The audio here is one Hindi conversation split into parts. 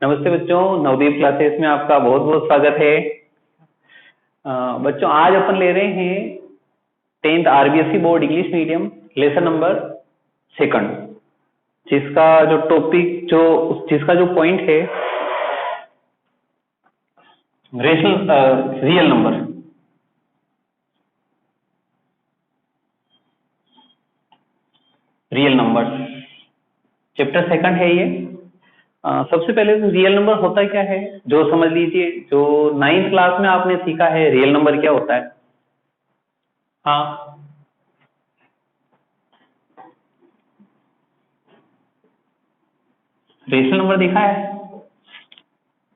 नमस्ते बच्चों, नवदीप क्लासेस में आपका बहुत बहुत स्वागत है। बच्चों आज अपन ले रहे हैं 10th RBSE board English medium lesson number 2, जिसका जो टॉपिक जिसका जो पॉइंट है real number. Real number chapter 2 है ये। सबसे पहले तो रियल नंबर होता क्या है, जो समझ लीजिए, जो 9th क्लास में आपने सीखा है रियल नंबर क्या होता है। हाँ, रेशनल नंबर देखा है,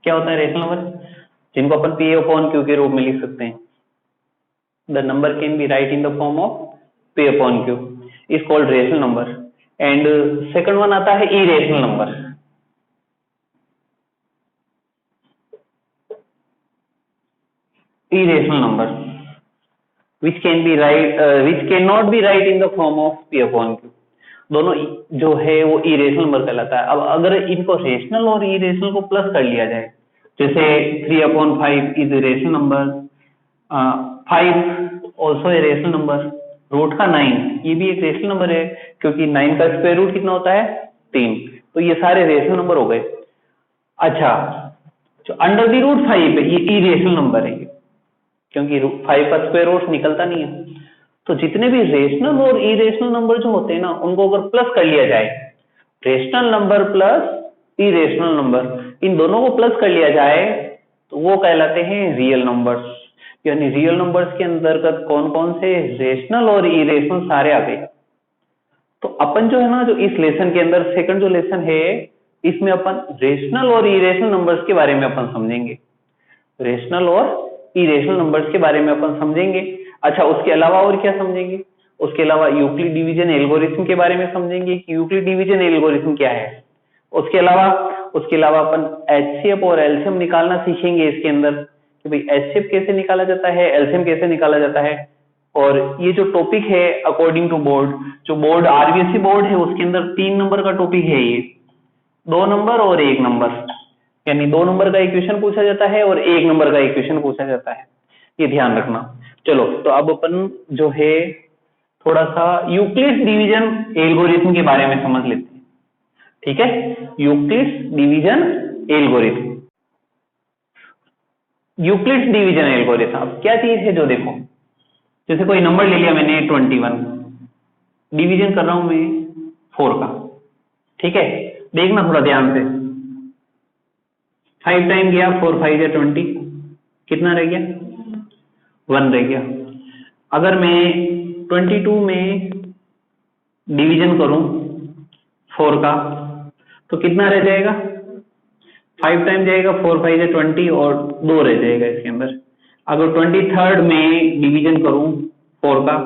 क्या होता है रेशनल नंबर, जिनको अपन पी अपॉन क्यू के रूप में लिख सकते हैं। The number can be right in the form of P upon Q is called rational number. And second one आता है irrational number. irrational number which cannot be right in the form of p upon q। दोनों जो है वो इरेशनल नंबर कहलाता है। अब अगर इनको रेशनल और इरेशनल को प्लस कर लिया जाए, जैसे 3/5 is irrational number, 5 also irrational number, root का 9 ये भी एक रेशनल नंबर है, क्योंकि 9 का स्क्वायर रूट कितना होता है 3। तो ये सारे रेशनल नंबर हो गए। अच्छा, जो अंडर द रूट 5 है ये इरेशनल नंबर है, क्योंकि 5 का स्क्वायर रूट निकलता नहीं है। तो जितने भी रेशनल और इरेशनल नंबर जो होते हैं ना, उनको अगर प्लस कर लिया जाए, rational number plus irrational number, इन दोनों को प्लस कर लिया जाए तो वो कहलाते हैं रियल नंबर्स। यानी रियल नंबर्स के अंतर्गत कौन कौन से रेशनल और इरेशनल सारे आ गए। तो अपन जो है ना, जो इस लेसन के अंदर सेकंड जो लेसन है, इसमें अपन रेशनल और इरेशनल नंबर्स के बारे में अपन समझेंगे। रेशनल और इरेशनल नंबर्स के बारे में अपन समझेंगे। अच्छा, उसके अलावा और क्या समझेंगे? उसके अलावा यूक्लिड डिवीजन एल्गोरिथम के बारे में समझेंगे कि यूक्लिड डिवीजन एल्गोरिथम क्या है। उसके अलावा अपन एचसीएफ और एलसीएम निकालना सीखेंगे इसके अंदर, कि भाई एचसीएफ कैसे निकाला जाता है, एलसीएम कैसे निकाला जाता है। और ये जो टॉपिक है अकॉर्डिंग टू बोर्ड, जो बोर्ड आरबीएसई बोर्ड है उसके अंदर 3 नंबर का टॉपिक है ये, 2 नंबर और 1 नंबर। यानी 2 नंबर का इक्वेशन पूछा जाता है और 1 नंबर का इक्वेशन पूछा जाता है, ये ध्यान रखना। चलो, तो अब अपन जो है थोड़ा सा यूक्लिड्स डिवीजन एल्गोरिथम के बारे में समझ लेते हैं। ठीक है, Euclid's division algorithm. Euclid's division algorithm अब क्या चीज है, जो देखो, जैसे कोई नंबर ले लिया मैंने 21, डिवीजन कर रहा हूं मैं 4 का। ठीक है, देखना थोड़ा ध्यान से, 5 टाइम गया, 4 5 या 20, कितना रह गया 1 रह गया। अगर मैं 22 में डिवीजन करूं 4 का, तो कितना रह जाएगा, 5 टाइम जाएगा, 4 5 या 20 और 2 रह जाएगा इसके अंदर। अगर 23rd में डिवीजन करूं 4 का,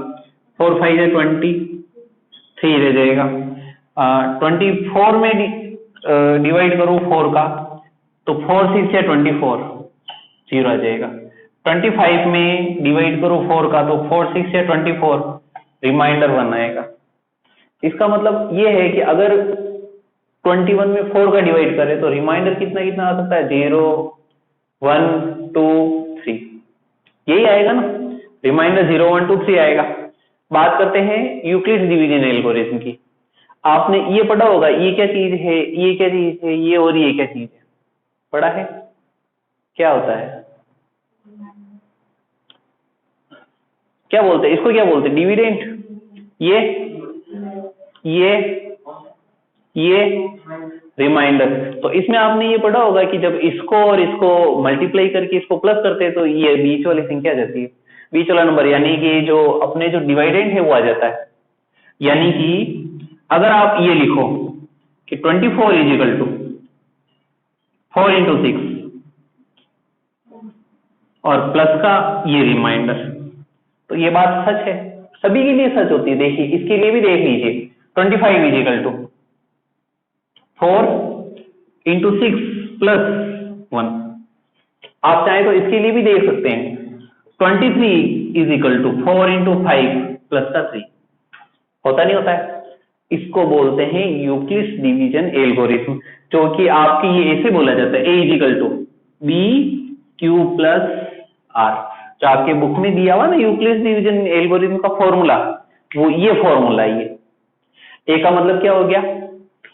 4 5 या 20, 3 रह जाएगा। 24 में डिवाइड करूं 4 का, तो 4 6 या 24, 0 आ जाएगा। 25 में डिवाइड करो 4 का, तो 4 6 या 24, रिमाइंडर 1 आएगा। इसका मतलब ये है कि अगर 21 में 4 का डिवाइड करें तो रिमाइंडर कितना कितना आ सकता है, 0 1 2 3, यही आएगा ना, रिमाइंडर 0 1 2 3 आएगा। बात करते हैं यूक्लिड्स डिवीजन एल्गोरिथम की। आपने ये पढ़ा होगा, ये क्या चीज है, ये क्या चीज है, ये और ये क्या चीज है, पढ़ा है? क्या होता है, क्या बोलते हैं इसको, क्या बोलते हैं, डिविडेंड। ये रिमाइंडर। तो इसमें आपने ये पढ़ा होगा कि जब इसको और इसको मल्टीप्लाई करके इसको प्लस करते हैं तो ये बीच वाली संख्या आ जाती है, बीच वाला नंबर, यानी कि जो अपने जो डिवाइडेंड है वो आ जाता है। यानी कि अगर आप ये लिखो कि 24 इज इक्वल टू 4 into 6 और प्लस का ये रिमाइंडर, तो ये बात सच है, सभी के लिए सच होती है। देखिए, इसके लिए भी देख लीजिए, 25 is equal to 4 into 6 plus 1। आप चाहे तो इसके लिए भी देख सकते हैं, 23 is equal to 4 into 5 plus का 3। होता नहीं होता है? इसको बोलते हैं यूक्लिड्स डिवीजन एल्गोरिथम, जो कि आपकी ये ऐसे बोला जाता है, A equal to B Q plus r. जो आपके बुक में दिया हुआ ना यूक्लिड्स डिवीजन एल्गोरिथम का फॉर्मूला, वो ये फॉर्मूला है। ये ए का मतलब क्या हो गया,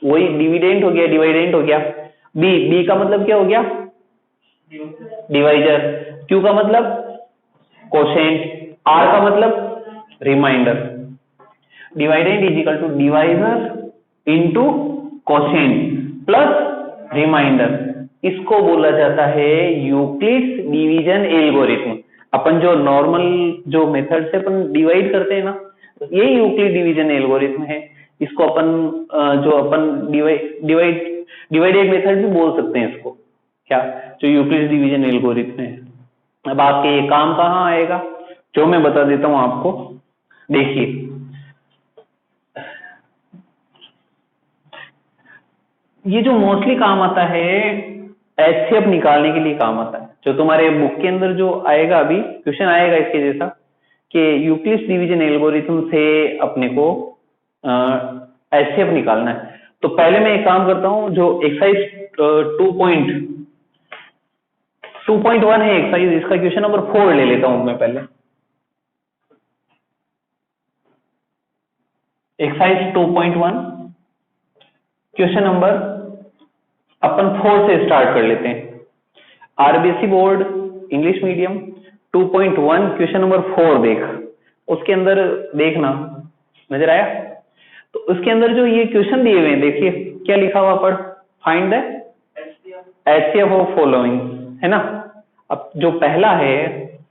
वही डिविडेंट हो गया, डिवाइडेंट हो गया। बी का मतलब क्या हो गया, डिवाइजर। क्यू का मतलब कोशेंट। आर का मतलब remainder. Dividend is equal to divisor into quotient plus remainder. इसको बोला जाता है यूक्लिड्स डिवीजन एल्गोरिथम। अपन जो नॉर्मल जो मेथड से अपन डिवाइड करते हैं ना, ये यूक्लिड डिवीजन एल्गोरिथम है। इसको अपन जो अपन डिवाइडेड मेथड भी बोल सकते हैं इसको, क्या, जो यूक्लिड डिवीजन एल्गोरिथम है। अब आपके ये काम कहाँ आएगा, जो मैं बता देता हूं आपको। देखिए, ये जो मोस्टली काम आता है एचसीएफ निकालने के लिए काम आता है। जो तुम्हारे बुक के अंदर जो आएगा, अभी क्वेश्चन आएगा इसके जैसा कि यूक्लिड्स डिवीजन एल्गोरिथम से अपने को एचसीएफ निकालना है। तो पहले मैं एक काम करता हूं, जो एक्सरसाइज 2.1 है एक्सरसाइज, इसका क्वेश्चन नंबर 4 ले लेता हूं मैं पहले। एक्सरसाइज 2.1 क्वेश्चन नंबर अपन 4 से स्टार्ट कर लेते हैं। RBC board English medium 2.1 question number 4 देख, उसके अंदर देखना, नजर आया? तो उसके अंदर जो ये क्वेश्चन दिए हुए हैं, देखिए क्या लिखा हुआ, पढ़। Find the HCF of following, है ना। अब जो पहला है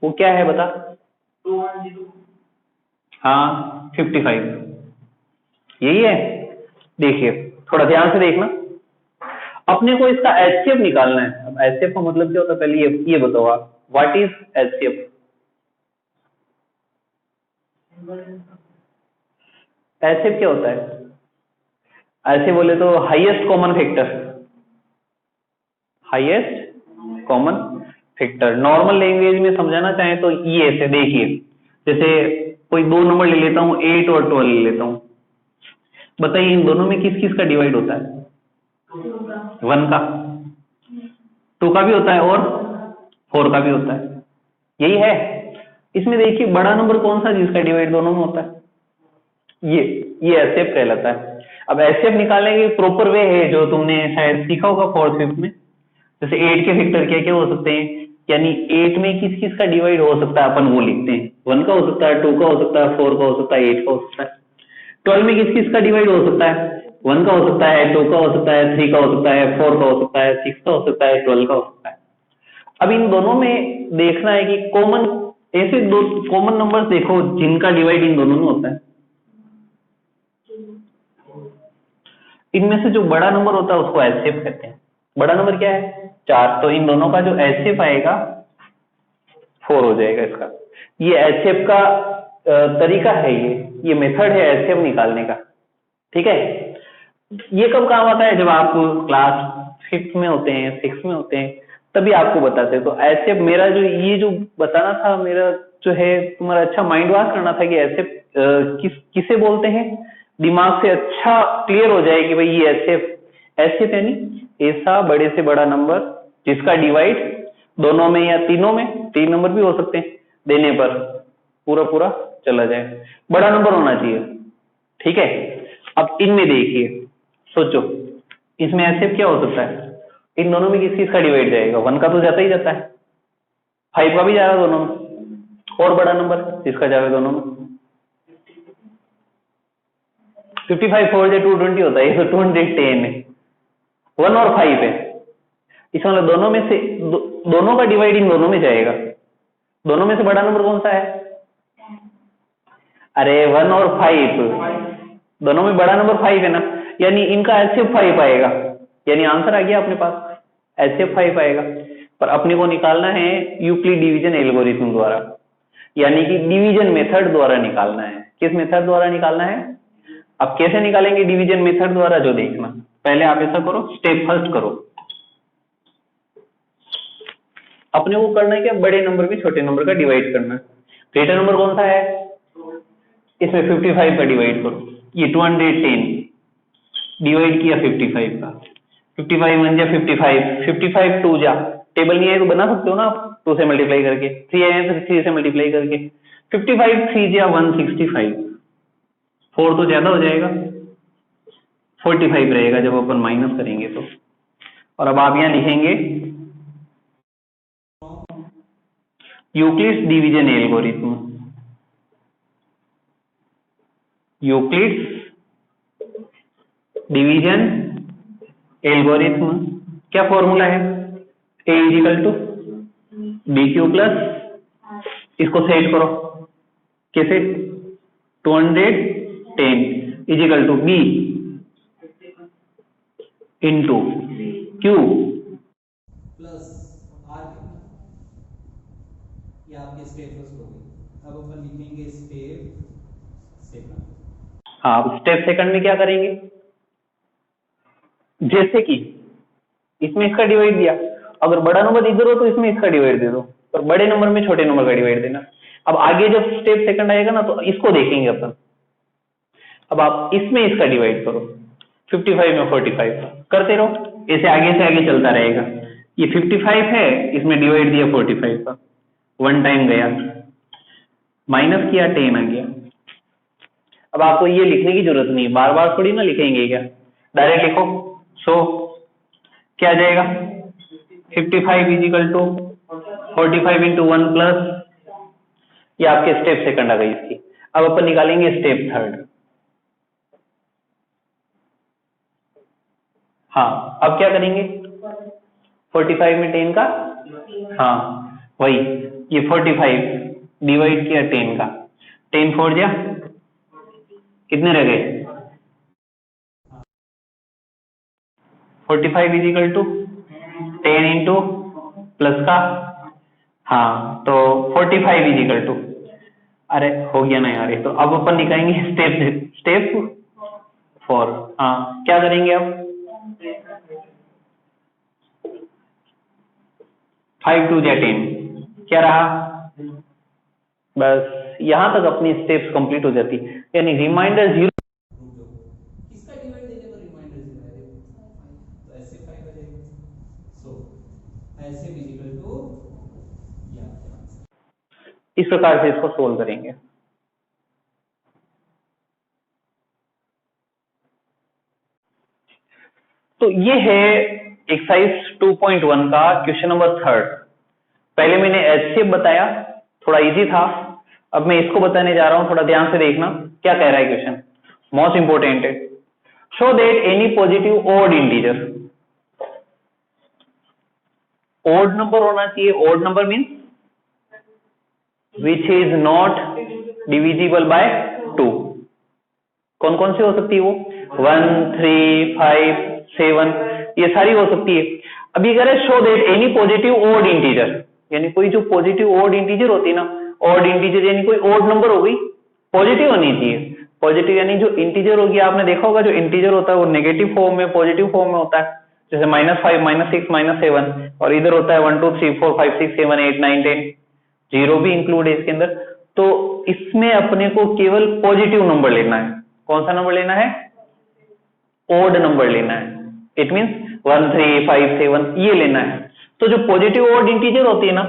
वो क्या है बता। 210। हाँ 55 यही है। देखिए थोड़ा ध्यान से देखना, अपने को इसका एचसीएफ निकालना है। अब एचसीएफ का मतलब क्या होता है, पहले ये बताओ आप, व्हाट इज एचसीएफ? एचसीएफ क्या होता है? ऐसे बोले तो highest common factor, highest common factor. Normal language में समझाना चाहे तो ये ऐसे देखिए, जैसे कोई दो नंबर ले लेता हूं, 8 और 12 ले लेता हूं। बताइए इन दोनों में किस किस का डिवाइड होता है? 1 का, 2 का भी होता है और 4 का भी होता है, यही है। इसमें देखिए बड़ा नंबर कौन सा जिसका डिवाइड दोनों में होता है? ये एचसीएफ कहलाता है। अब एचसीएफ निकालने के प्रॉपर वे है, जो तुमने शायद सीखा होगा 4th 5th में। जैसे 8 के फैक्टर क्या क्या हो सकते हैं, यानी 8 में किस किस का डिवाइड हो सकता है, अपन वो लिखते हैं। 1 का हो सकता है, 2 का हो सकता है, 4 का हो सकता है, 8 का हो सकता है। 12 में किस किस का डिवाइड हो सकता है? 1 का हो सकता है, 2 का हो सकता है, 3 का हो सकता है, 4 का हो सकता है, 6 का हो सकता है, 12 का हो सकता है। अब इन दोनों में देखना है कि कॉमन, ऐसे दो कॉमन नंबर्स देखो जिनका डिवाइड इन दोनों में होता है। इनमें से जो बड़ा नंबर होता है उसको एचसीएफ कहते हैं। बड़ा नंबर क्या है? 4। तो इन दोनों का जो एचसीएफ आएगा 4 हो जाएगा इसका। ये एचसीएफ का तरीका है, ये मेथड है एचसीएफ निकालने का, ठीक है। ये कब काम आता है? जब आप क्लास 5th में होते हैं, 6th में होते हैं, तभी आपको बताते हैं। तो एचसीएफ मेरा जो ये जो बताना था, मेरा जो है तुम्हारा अच्छा माइंड वॉश करना था कि एचसीएफ किसे बोलते हैं, दिमाग से अच्छा क्लियर हो जाए कि भाई ये एचसीएफ यानी ऐसा बड़े से बड़ा नंबर जिसका डिवाइड दोनों में या तीनों में, 3 नंबर भी हो सकते हैं, देने पर पूरा पूरा चला जाए। बड़ा नंबर होना चाहिए, ठीक है। अब इनमें देखिए, सोचो इसमें एचसीएफ क्या हो सकता है? इन दोनों में किस किस का डिवाइड जाएगा? 1 का तो जाता ही जाता है, 5 का भी जाएगा दोनों में, और बड़ा नंबर जिसका जाएगा दोनों में 55 4 से 220 होता है, ये तो 210 है, 1 और 5 है। इसका मतलब दोनों में से दोनों का डिवाइड इन दोनों में जाएगा। दोनों में से बड़ा नंबर कौन सा है? अरे 1 और 5, दोनों में बड़ा नंबर 5 है ना, यानी इनका एचसीएफ 5 आएगा, यानी आंसर आ गया अपने पास, एचसीएफ 5 आएगा। पर अपने को निकालना है यूक्लिड डिवीजन एल्गोरिथम द्वारा, यानी कि डिवीजन मेथड द्वारा निकालना है। किस मेथड द्वारा निकालना है? अब कैसे निकालेंगे डिवीजन मेथड द्वारा, जो देखना। पहले आप ऐसा करो, स्टेप फर्स्ट करो। अपने को करना है क्या? बड़े नंबर में छोटे नंबर का डिवाइड करना है। ग्रेटर नंबर कौन सा है? इसमें 55 का डिवाइड करो, ये 210, डिवाइड किया 55 का, 55 1 जा 55, 55 2 जा, टेबल नहीं है तो बना सकते हो ना आप 2 से मल्टीप्लाई करके, 3 आए तो 3 से मल्टीप्लाई करके, 55 3 जा 165, 4 तो ज्यादा हो जाएगा, 45 रहेगा जब अपन माइनस करेंगे तो। और अब आप यहाँ लिखेंगे Euclid's division algorithm, Euclid's division algorithm, क्या फॉर्मूला है, a is equal to B Q plus, इसको सेट करो कैसे, 210 is equal to b into q plus r, ये आपके स्टेप फर्स्ट हो गई। अब अपन लिखेंगे स्टेप सेकंड। हाँ, अब स्टेप सेकंड में क्या करेंगे, जैसे कि इसमें इसका डिवाइड दिया, अगर बड़ा नंबर इधर हो तो इसमें इसका डिवाइड दे दो, और बड़े नंबर में छोटे नंबर का डिवाइड देना। अब आगे जब स्टेप सेकंड आएगा ना तो इसको देखेंगे अपन। अब आप इसमें इसका डिवाइड करो, 55 में 45 करते रहो, ऐसे आगे से आगे चलता रहेगा। ये 55 है, इसमें डिवाइड दिया 45 का, 1 टाइम गया, माइनस किया 10 आ गया। अब आपको ये लिखने की जरूरत नहीं, बार बार थोड़ी ना लिखेंगे, क्या डायरेक्ट लिखो। सो क्या आ जाएगा, 55 इजिकल टू 45 इंटू 1 प्लस, ये आपके स्टेप सेकंड आ गई इसकी। अब अपन निकालेंगे स्टेप थर्ड। हाँ, अब क्या करेंगे, 45 में 10 का, हाँ वही, ये 45 डिवाइड किया 10 का, 10 4 जा, कितने रह गए, 45 इजिकल टू 10 इंटू प्लस का, हाँ तो 45 इजिकल टू, अरे हो गया ना यार ये तो। अब अपन निकालेंगे स्टेप 4। हाँ, क्या करेंगे अब, 5 2 जा 10, क्या रहा, बस यहां तक अपनी स्टेप्स कंप्लीट हो जाती, यानी रिमाइंडर 0। किसका डिवाइड देने पर रिमाइंडर 0 है, तो ऐसे 5 आ जाएगा। सो ऐसे इक्वल टू या इस प्रकार से इसको सोल्व करेंगे। तो ये है एक्सरसाइज 2.1 का क्वेश्चन नंबर 3। पहले मैंने एचसीएफ बताया, थोड़ा इजी था। अब मैं इसको बताने जा रहा हूं, थोड़ा ध्यान से देखना क्या कह रहा है क्वेश्चन, मोस्ट इंपोर्टेंट है। Show that any positive odd integer, odd number होना चाहिए, odd number means which is not divisible by 2। कौन कौन सी हो सकती है वो, 1 3 5 7, ये सारी हो सकती है। अभी कह रहे show that any positive odd integer, यानी कोई जो पॉजिटिव ओड इंटीजर होती है ना, ओड इंटीजर यानी कोई ओड नंबर हो गई, पॉजिटिव होनी चाहिए। पॉजिटिव यानी जो इंटीजर होगी, आपने देखा होगा जो इंटीजर होता है वो नेगेटिव फॉर्म में, पॉजिटिव फॉर्म में होता है, जैसे -5 -6 -7, और इधर होता है 1 2 3 4 5 6 7 8 9 10, जीरो भी इंक्लूड है इसके अंदर। तो इसमें अपने को केवल पॉजिटिव नंबर लेना है। कौन सा नंबर लेना है, ओड नंबर लेना है। इट मींस 1 3 5 7 ये लेना है। तो जो पॉजिटिव ओड इंटीजर होती है ना,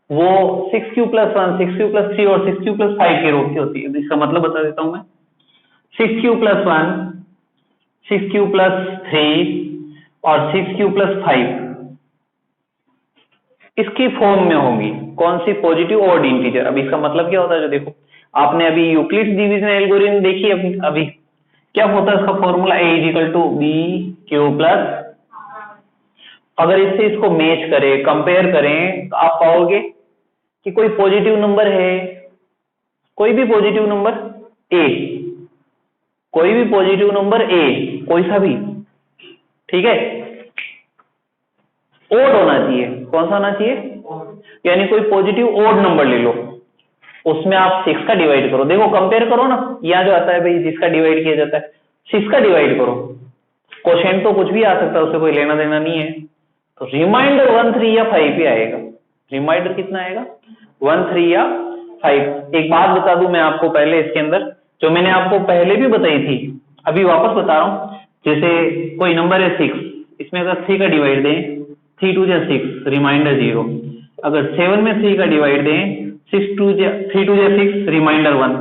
वो 6q + 1 6q + 3 और 6q + 5 के रूप की होती है। इसका मतलब बता देता हूं मैं, 6q + 1 6q + 3 और 6q + 5 इसकी फॉर्म में होगी। कौन सी, पॉजिटिव ओड इंटीजर। अब इसका मतलब क्या होता है, जो देखो आपने अभी यूक्लिड्स डिवीजन एल्गोरिथम देखी अभी क्या होता है इसका फॉर्मूला, a = bq+। अगर इससे इसको मैच करें, कंपेयर करें, तो आप पाओगे कि कोई पॉजिटिव नंबर है, कोई भी पॉजिटिव नंबर a, कोई भी पॉजिटिव नंबर a, कोई सा भी, ठीक है, ओड होना चाहिए। कौन सा होना चाहिए, यानी कोई पॉजिटिव ओड नंबर ले लो, उसमें आप 6 का डिवाइड करो। देखो कंपेयर करो ना, यहाँ जो आता है भाई जिसका डिवाइड किया जाता है, 6 का डिवाइड करो, क्वोशिएंट तो कुछ भी आ सकता है, उससे कोई लेना देना नहीं है। तो रिमाइंडर 1 3 या 5 ही आएगा। रिमाइंडर कितना आएगा, 1 3 या 5। एक बात बता दूं मैं आपको पहले इसके अंदर, जो मैंने आपको पहले भी बताई थी, अभी वापस बता रहा हूं। जैसे कोई नंबर है 6, इसमें अगर 3 का डिवाइड दें 3 2 जा 6 रिमाइंडर 0। अगर 7 में 3 का डिवाइड दें 3 2 जा 6 रिमाइंडर 1।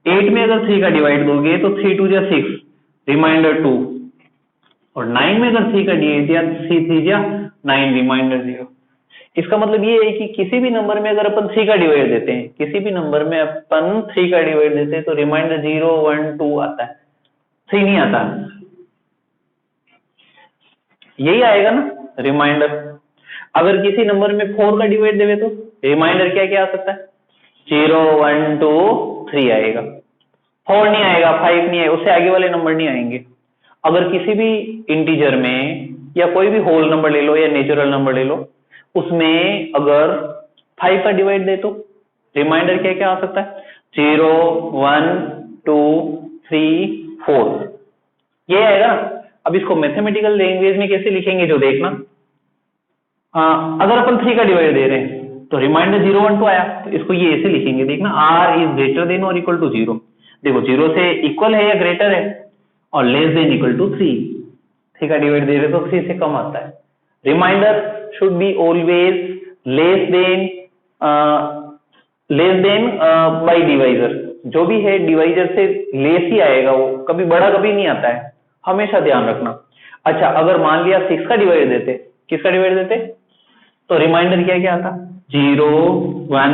8 में अगर 3 का डिवाइड दोगे तो 3 2 जा 6 रिमाइंडर 2। और 9 में अगर 3 का डिवाइड दिया 3 3 जा 9 रिमाइंडर 0। इसका मतलब ये है कि किसी भी नंबर में अगर अपन 3 का डिवाइड देते हैं, किसी भी नंबर में अपन 3 का डिवाइड देते हैं तो रिमाइंडर 0 1 2 आता है, 3 नहीं आता। यही आएगा ना रिमाइंडर। अगर किसी नंबर में 4 का डिवाइड देवे तो रिमाइंडर क्या क्या आ सकता है? 0 1 2 3 आएगा, 4 नहीं आएगा, 5 नहीं आएगा, उससे आगे वाले नंबर नहीं आएंगे। अगर किसी भी इंटीजर में या कोई भी होल नंबर ले लो या नेचुरल नंबर ले लो, उसमें अगर 5 का डिवाइड दे तो रिमाइंडर क्या क्या आ सकता है? 0 1 2 3 4 ये आएगा ना। अब इसको मैथमेटिकल लैंग्वेज में कैसे लिखेंगे जो देखना। अगर अपन 3 का डिवाइड दे रहे हैं तो रिमाइंडर 0 1 2 आया, तो इसको ये ऐसे लिखेंगे, देखना r इज ग्रेटर देन और इक्वल टू 0। देखो 0 से इक्वल है या ग्रेटर है और लेस देन इक्वल टू 3। 3 का डिवाइड दे रहे तो 3 से कम आता है। Remainder should be always less than by divisor. जो भी है डिवाइजर से लेस ही आएगा, वो कभी बड़ा कभी नहीं आता है, हमेशा ध्यान रखना। अच्छा, अगर मान लिया 6 का डिवाइड देते, किसका डिवाइड देते तो रिमाइंडर क्या क्या आता? 0 1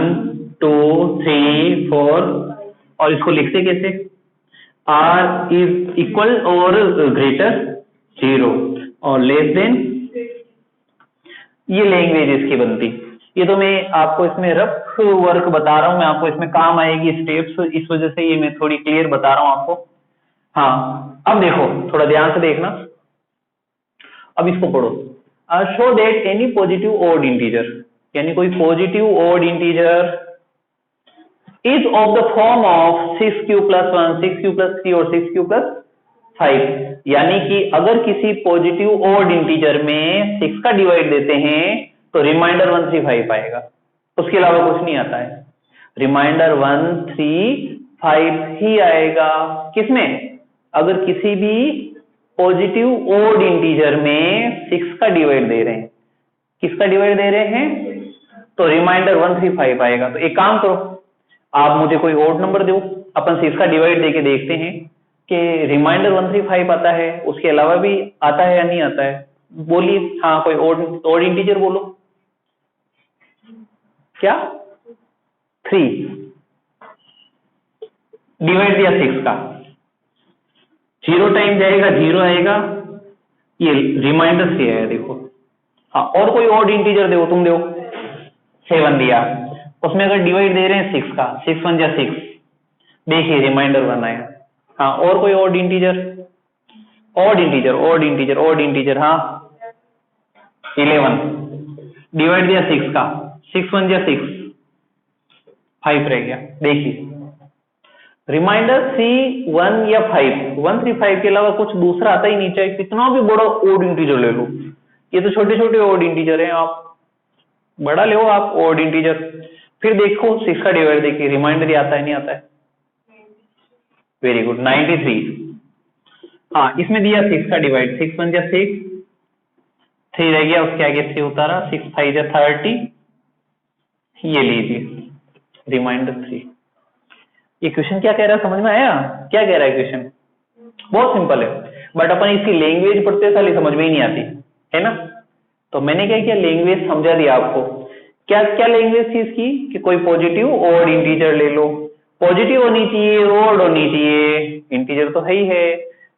2 3 4। और इसको लिखते कैसे? r इज इक्वल और ग्रेटर 0 और लेस देन। ये लैंग्वेज इसकी बनती। ये तो मैं आपको इसमें रफ वर्क बता रहा हूं, मैं आपको इसमें काम आएगी स्टेप्स, इस वजह से ये मैं थोड़ी क्लियर बता रहा हूं आपको। हाँ, अब देखो थोड़ा ध्यान से देखना। अब इसको पढ़ो। Show that any positive odd integer, यानी कोई positive odd integer is of the form of 6q + 1 6q + 3 और 6q + 5। यानी कि अगर किसी पॉजिटिव ऑड इंटीजर में 6 का डिवाइड देते हैं तो रिमाइंडर 1 3 5 आएगा, उसके अलावा कुछ नहीं आता है। रिमाइंडर 1 3 5 ही आएगा। किसमें? अगर किसी भी पॉजिटिव ऑड इंटीजर में 6 का डिवाइड दे रहे हैं, किसका डिवाइड दे रहे हैं तो रिमाइंडर 1 3 5 आएगा। तो एक काम करो, आप मुझे कोई ऑड नंबर दो, अपन 6 का डिवाइड देके देखते हैं कि रिमाइंडर 1 3 5 आता है, उसके अलावा भी आता है या नहीं आता है। बोलिए, हाँ कोई ऑड इंटीजर बोलो। क्या? 3 डिवाइड दिया 6 का, 0 टाइम जाएगा 0 आएगा, ये रिमाइंडर से आया देखो। हाँ, और कोई ऑड इंटीजर दो, तुम दो 7 दिया, उसमें अगर डिवाइड दे रहे हैं 6 का, 6 1 जा 6, देखिए रिमाइंडर 1 आया। हाँ, और कोई ऑड इंटीजर? ऑड इंटीजर हाँ 11 डिवाइड दिया 6 का, 6 1 जा 6 5 रह गया। देखिए रिमाइंडर 3 1 या 5 1 3 5 के अलावा कुछ दूसरा आता ही नहीं, चाहे कितना भी बड़ा ऑड इंटीजर ले लो। ये तो छोटे छोटे ऑड इंटीजर हैं, आप बड़ा ले आप ऑड इंटीजर, फिर देखो 6 का डिवाइड देखिए रिमाइंडर ही आता है नहीं आता है। Very good, 93। हाँ, इसमें दिया 6 का डिवाइड, 6 1 जा 6 3 रह गया, उसके आगे 3 उतारा, 6 5 जा 30, ये लीजिए रिमाइंडर 3। ये क्वेश्चन क्या कह रहा है, समझ में आया? क्या कह रहा है क्वेश्चन? बहुत सिंपल है, बट अपन इसकी लैंग्वेज पढ़ते साल समझ में ही नहीं आती है ना। तो मैंने क्या किया, लैंग्वेज समझा दिया आपको। क्या क्या लैंग्वेज थी इसकी कि कोई पॉजिटिव ऑड इंटीजर ले लो, पॉजिटिव होनी चाहिए ऑड होनी चाहिए, इंटीजर तो है ही है।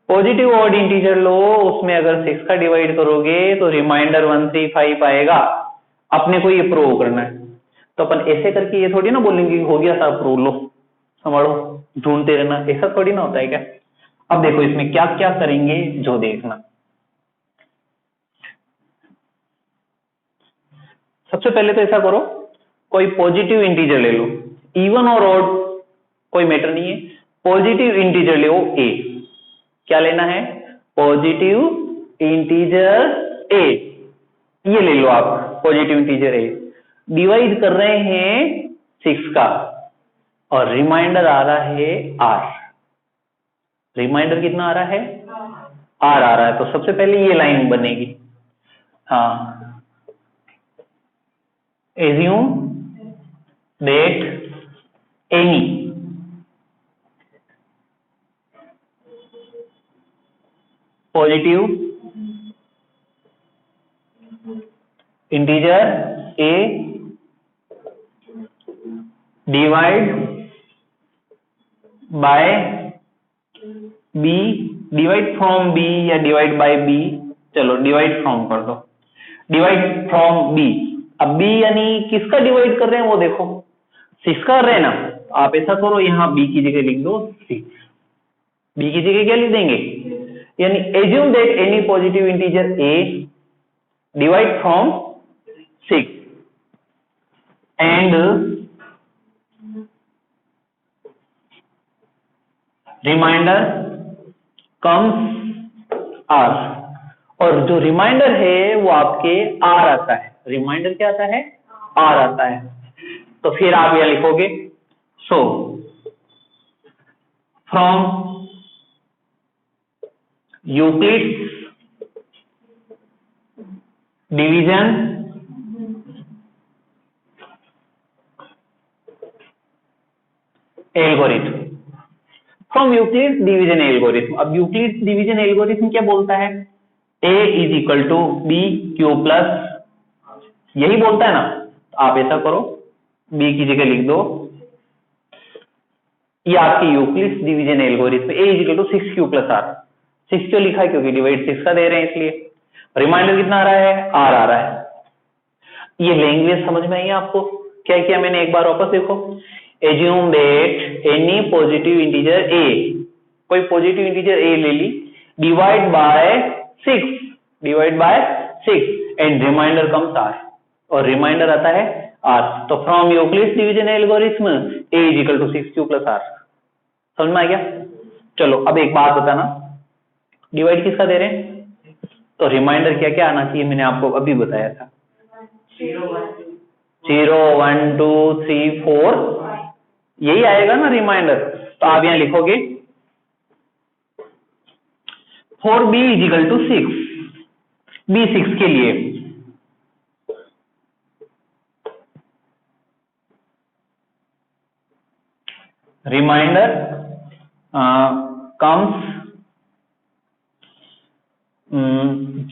पॉजिटिव ऑड इंटीजर लो, उसमें अगर 6 का डिवाइड करोगे तो रिमाइंडर 1 3 5 आएगा। अपने को ये प्रूव करना है, तो अपन ऐसे करके ये थोड़ी ना बोलेंगे हो गया साहब प्रूव, लो संभालो ढूंढते रहना, ऐसा थोड़ी ना होता है क्या। अब देखो इसमें क्या क्या करेंगे जो देखना। सबसे पहले तो ऐसा करो, कोई पॉजिटिव इंटीजर ले लो, इवन और ऑड कोई मैटर नहीं है, पॉजिटिव इंटीजर ले ए। क्या लेना है? पॉजिटिव इंटीजर ए, ये ले लो आप पॉजिटिव इंटीजर ए। डिवाइड कर रहे हैं 6 का और रिमाइंडर आ रहा है r। रिमाइंडर कितना आ रहा है? आर आ रहा है, तो सबसे पहले ये लाइन बनेगी। हाँ, assume that any positive integer a divide by b, divide from b या डिवाइड बाय बी, चलो डिवाइड फ्रॉम कर दो, डिवाइड फ्रॉम बी। अब बी यानी किसका डिवाइड कर रहे हैं वो देखो, 6 कर रहे हैं ना, आप ऐसा करो यहां बी की जगह लिख दो 6। बी की जगह क्या लिख देंगे, यानी assume that any positive integer a divide from 6 and remainder comes r, और जो रिमाइंडर है वो आपके आर आता है। रिमाइंडर क्या आता है, आर आता है। तो फिर आप यह लिखोगे, so from Euclid's division algorithm, from Euclid's division algorithm. अब यूक्लिड्स डिवीजन एल्गोरिथम क्या बोलता है, a is equal to B Q plus, यही बोलता है ना। तो आप ऐसा करो, b की जगह लिख दो, ये आपकी Euclid's division algorithm, a is equal to 6q plus r. 6 क्यों लिखा है, क्योंकि डिवाइड 6 का दे रहे हैं इसलिए। रिमाइंडर कितना आ रहा है, r आ रहा है। ये लैंग्वेज समझ में आई आपको, क्या किया मैंने, एक बार वापस देखो। Assume that any positive integer a, कोई पॉजिटिव इंटीजर a ले ली, divide by 6, divide by 6 and remainder comes r, और रिमाइंडर आता है r। तो from Euclid's division algorithm a is equal to 6q plus r। समझ में आ गया। चलो अब एक बात बताना, डिवाइड किसका दे रहे हैं, तो रिमाइंडर क्या क्या आना चाहिए, मैंने आपको अभी बताया था, 0 1 2 3 4, यही आएगा ना रिमाइंडर। तो आप यहां लिखोगे 4b is equal to 6, b 6 के लिए रिमाइंडर कम्स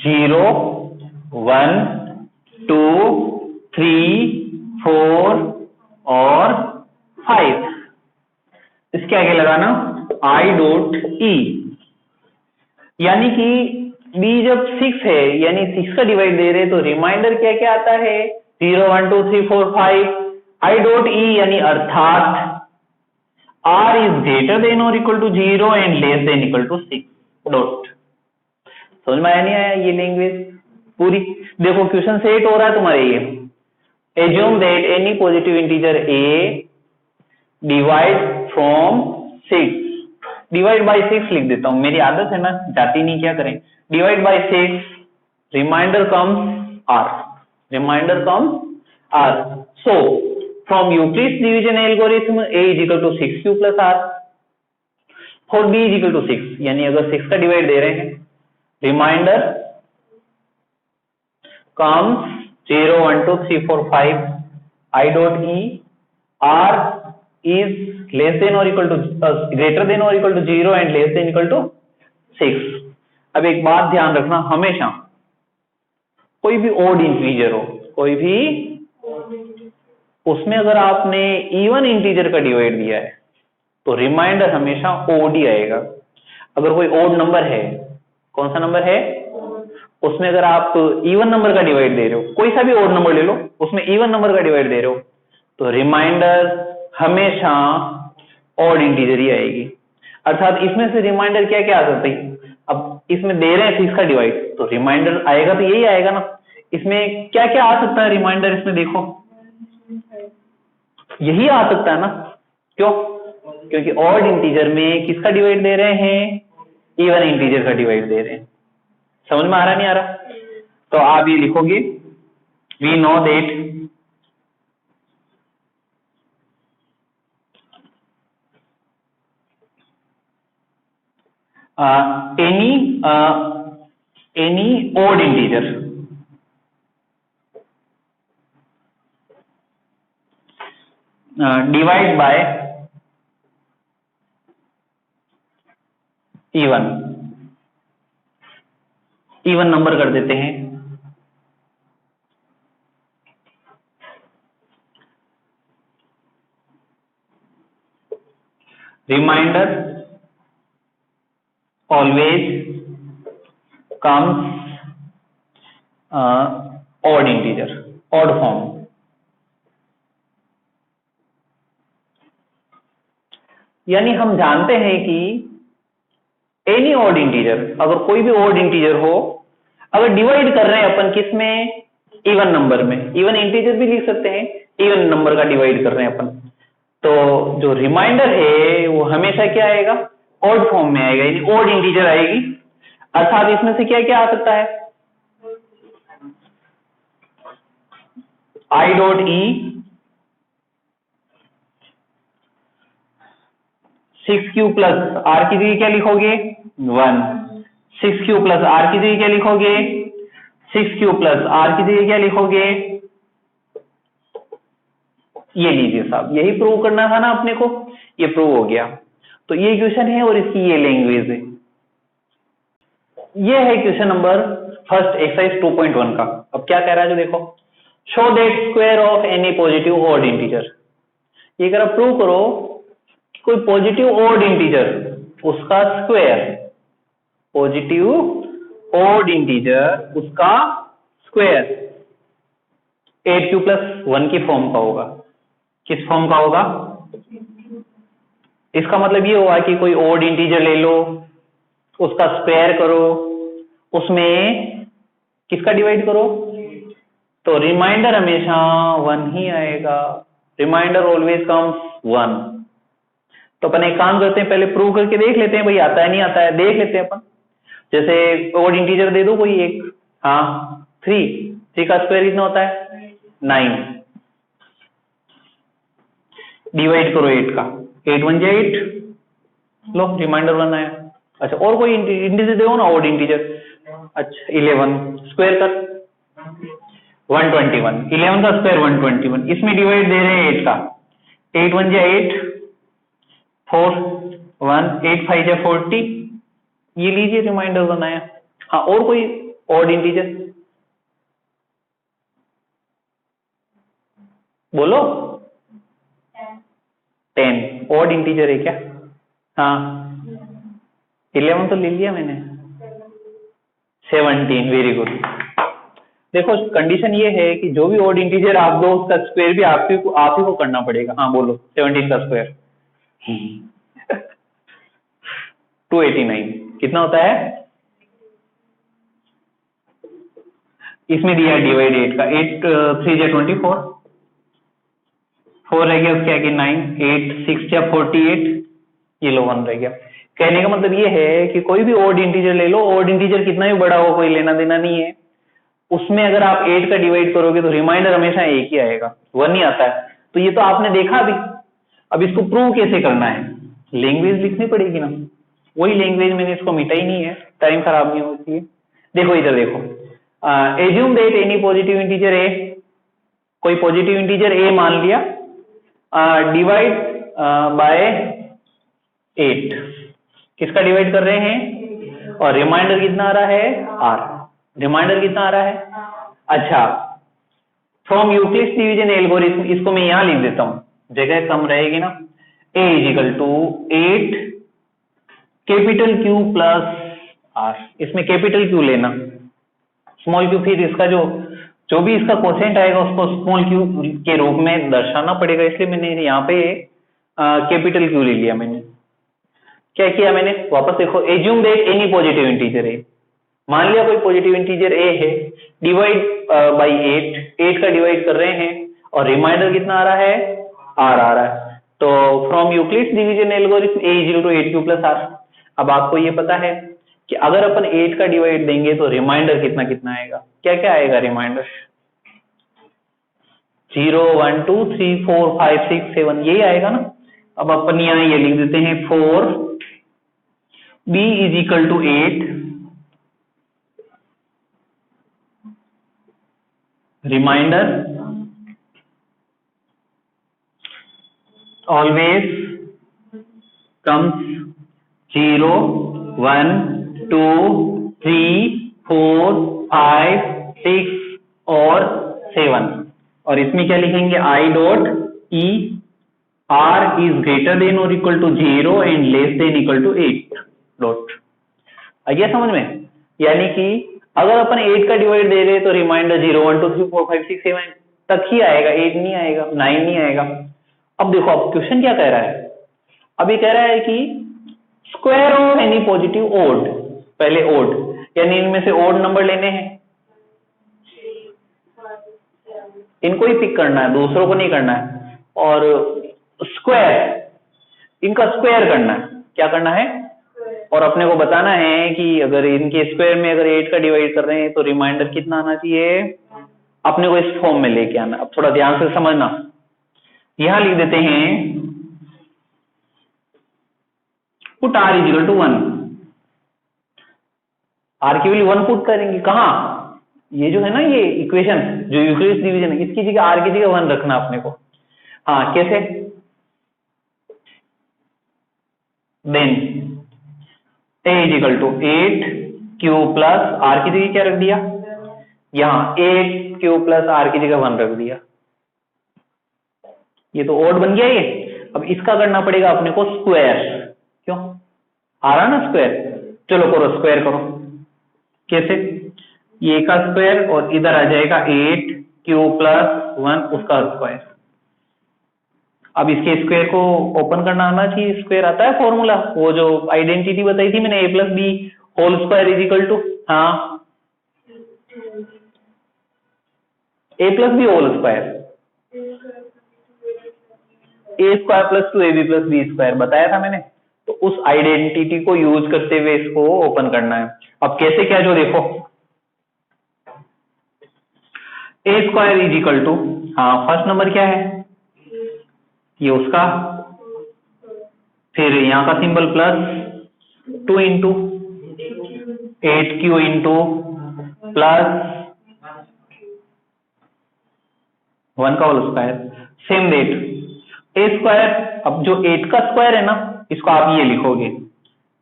0 1 2 3 4 और 5। इसके आगे लगाना आई डॉट ई, यानी कि b जब 6 है, यानी 6 का डिवाइड दे रहे हैं, तो रिमाइंडर क्या क्या आता है, 0 1 2 3 4 5। आई डॉट ई यानी अर्थात r इज ग्रेटर देन और equal to 0 and less than equal to 6 dot. समझ में आया नहीं आया, ये लैंग्वेज पूरी देखो, क्वेश्चन सेट हो रहा है तुम्हारे ये। Assume that any positive integer a divide from 6, divide by 6 लिख देता हूं, मेरी आदत है ना, जाती नहीं, क्या करें, divide by 6, remainder comes r, remainder comes r। So from Euclid's division algorithm a is equal to 6q plus r, for b is equal to 6, यानी अगर 6 का डिवाइड दे रहे हैं, remainder comes 0 1 2 3 4 5, i dot e, r is less than or equal to greater than or equal to 0 and less than equal to 6। अब एक बात ध्यान रखना, हमेशा कोई भी ओड इंटीजर हो, कोई भी, उसमें अगर आपने इवन इंटीजर का डिवाइड दिया है तो रिमाइंडर हमेशा ओड ही आएगा। अगर कोई ओड नंबर है, कौन सा नंबर है, उसमें अगर आप इवन नंबर का डिवाइड दे रहे हो, कोई सा भी ओड नंबर ले लो, उसमें इवन नंबर का डिवाइड दे रहे हो, तो रिमाइंडर हमेशा ऑड इंटीजर ही आएगी। अर्थात इसमें से रिमाइंडर क्या क्या आ सकती है, अब इसमें दे रहे हैं 6 का डिवाइड, तो रिमाइंडर आएगा तो यही आएगा ना। इसमें क्या क्या आ सकता है रिमाइंडर, इसमें देखो यही आ सकता है ना, क्यों, क्योंकि ऑड इंटीजर में किसका डिवाइड दे रहे हैं, इवन इंटीजर का डिवाइड दे रहे हैं। समझ में आ रहा नहीं आ रहा, तो आप ये लिखोगे, we know that any odd integer divide by even number कर देते हैं। Remainder always comes odd integer, odd form। यानी हम जानते हैं कि एनी ऑड इंटीजर, अगर कोई भी ऑड इंटीजर हो, अगर डिवाइड कर रहे हैं अपन किस में, इवन नंबर में, इवन इंटीजर भी लिख सकते हैं, इवन नंबर का डिवाइड कर रहे हैं अपन, तो जो रिमाइंडर है वो हमेशा क्या आएगा, ऑड फॉर्म में आएगा, यानी ऑड इंटीजर आएगी। अर्थात इसमें से क्या क्या आ सकता है, i dot e 6q plus r की जगह क्या लिखोगे 1, 6q प्लस आर की जगह क्या लिखोगे 6q प्लस आर की जगह क्या लिखोगे, ये लीजिए साहब, यही प्रूव करना था ना अपने को, ये प्रूव हो गया। तो ये क्वेश्चन है और इसकी ये लैंग्वेज है। ये है क्वेश्चन नंबर फर्स्ट एक्सरसाइज 2.1 का। अब क्या कह रहा है जो देखो, show that square of any positive odd integer. ये अगर प्रूव करो कोई पॉजिटिव ऑड इंटीजर उसका स्क्वायर, पॉजिटिव ऑड इंटीजर उसका स्क्वायर 8q प्लस 1 की फॉर्म का होगा। किस फॉर्म का होगा, इसका मतलब ये हुआ कि कोई ऑड इंटीजर ले लो, उसका स्क्वायर करो, उसमें किसका डिवाइड करो, तो रिमाइंडर हमेशा 1 ही आएगा। Remainder always comes 1। तो अपन एक काम करते हैं, पहले प्रूव करके देख लेते हैं, भाई आता है नहीं आता है, देख लेते हैं अपन। जैसे ऑड इंटीजर दे दो कोई एक, हाँ 3 का स्क्वायर कितना होता है 9, डिवाइड करो 8 का, 8 1 जा 8, लो रिमाइंडर 1 आया। अच्छा और कोई इंटीजर दो ना ऑड इंटीजर, अच्छा 11 स्क्वायर कर 121, 11 का स्क्वायर 121, इसमें डिवाइड दे रहे हैं 8 का, 8 1 जा 8, 4 1, 8 5 जा 40, ये लीजिए रिमाइंडर 1 आया। हाँ और कोई ऑड इंटीजर बोलो, 10 ऑड इंटीजर है क्या, हाँ 11 तो ले लिया मैंने, 17, वेरी गुड। देखो कंडीशन ये है कि जो भी ऑड इंटीजर आप दो उसका स्क्वायर भी आप ही को करना पड़ेगा। हाँ बोलो 17 का स्क्वायर 289 कितना होता है, इसमें दिया डिवाइड 8 का, 8 3 जा 24, 4 रह गया उसके आगे 9, 8 6 जा 48, ये लो 1 रह गया। कहने का मतलब ये है कि कोई भी ऑड इंटीजर ले लो, ऑड इंटीजर कितना भी बड़ा हो कोई लेना देना नहीं है, उसमें अगर आप 8 का डिवाइड करोगे तो रिमाइंडर हमेशा 1 ही आएगा, 1 ही आता है। तो ये तो आपने देखा भी। अब इसको प्रूव कैसे करना है, लैंग्वेज लिखनी पड़ेगी ना, वही लैंग्वेज मैंने इसको मिटा ही नहीं है, टाइम खराब नहीं होती है। देखो इधर देखो, assume that any positive integer A, कोई पॉजिटिव इंटीजर ए मान लिया, डिवाइड बाय 8, किसका डिवाइड कर रहे हैं, और रिमाइंडर कितना आ रहा है आर, रिमाइंडर कितना आ रहा है, अच्छा फ्रॉम यूक्लिड्स डिवीजन एल्गोरिथम, इसको मैं यहां लिख देता हूं, जगह कम रहेगी ना, a is equal to 8 capital Q plus R, इसमें कैपिटल Q लेना, स्मॉल q फिर इसका जो भी इसका कोसेंट आएगा उसको स्मॉल q के रूप में दर्शाना पड़ेगा, इसलिए मैंने यहाँ पे कैपिटल Q ले लिया। मैंने क्या किया, मैंने वापस देखो, assume that any positive integer A, मान लिया कोई पॉजिटिव इंटीजर ए है, डिवाइड बाय 8 का डिवाइड कर रहे हैं, और रिमाइंडर कितना आ रहा है आर आ रहा है। तो from Euclid's division algorithm a equal to 8q plus r। अब आपको ये पता है कि अगर अपन 8 का डिवाइड देंगे तो रिमाइंडर कितना कितना आएगा, क्या क्या आएगा रिमाइंडर, 0 1 2 3 4 5 6 7 यही आएगा ना। अब अपन यहाँ ये लिख देते हैं 4 b is equal to 8, remainder always comes 0, 1, 2, 3, 4, 5, 6 और 7। और इसमें क्या लिखेंगे, I dot E R is greater than और equal to 0 and less than equal to 8 dot. आ गया समझ में? यानी कि अगर अपन 8 का डिवाइड दे रहे तो रिमाइंडर 0, 1, 2, 3, 4, 5, 6, 7 तक ही आएगा, 8 नहीं आएगा, 9 नहीं आएगा। अब देखो, अब क्वेश्चन क्या कह रहा है, अभी कह रहा है कि square of any positive odd, पहले ओड यानी इनमें से ओड नंबर लेने हैं, इनको ही पिक करना है, दूसरों को नहीं करना है। और स्क्वायर, इनका स्क्वायर करना है, क्या करना है, और अपने को बताना है कि अगर इनके स्क्वायर में अगर 8 का डिवाइड कर रहे हैं तो रिमाइंडर कितना आना चाहिए, अपने को इस फॉर्म में लेके आना। अब थोड़ा ध्यान से समझना, यहां लिख देते हैं put r is equal to 1, r की वैल्यू 1 पुट करेंगे कहां, ये जो है ना ये इक्वेशन जो यूक्लिड्स डिवीजन है, इसकी जगह r की जगह 1 रखना अपने को। हाँ, कैसे, then a is equal to 8 q plus r की जगह क्या रख दिया, यहां 8 क्यू प्लस r की जगह 1 रख दिया। ये तो ओड बन गया ये। अब इसका करना पड़ेगा अपने को स्क्वायर, क्यों आ रहा ना स्क्वायर, चलो करो स्क्वायर करो, कैसे, ये का स्क्वायर और इधर आ जाएगा 8 क्यू प्लस 1 उसका स्क्वायर। अब इसके स्क्वायर को ओपन करना आना चाहिए, स्क्वायर आता है फॉर्मूला, वो जो आइडेंटिटी बताई थी मैंने, a plus B whole square is equal to, हाँ a plus B whole square, a square plus 2ab plus b square बताया था मैंने। तो उस आइडेंटिटी को यूज करते हुए इसको ओपन करना है। अब कैसे क्या, जो देखो ए स्क्वायर इज इक्वल टू, हाँ फर्स्ट नंबर क्या है, ये उसका, फिर यहां का symbol plus 2 into 8q into plus 1 का होल स्क्वायर, सेम डेट ए स्क्वायर। अब जो 8 का स्क्वायर है ना, इसको आप ये लिखोगे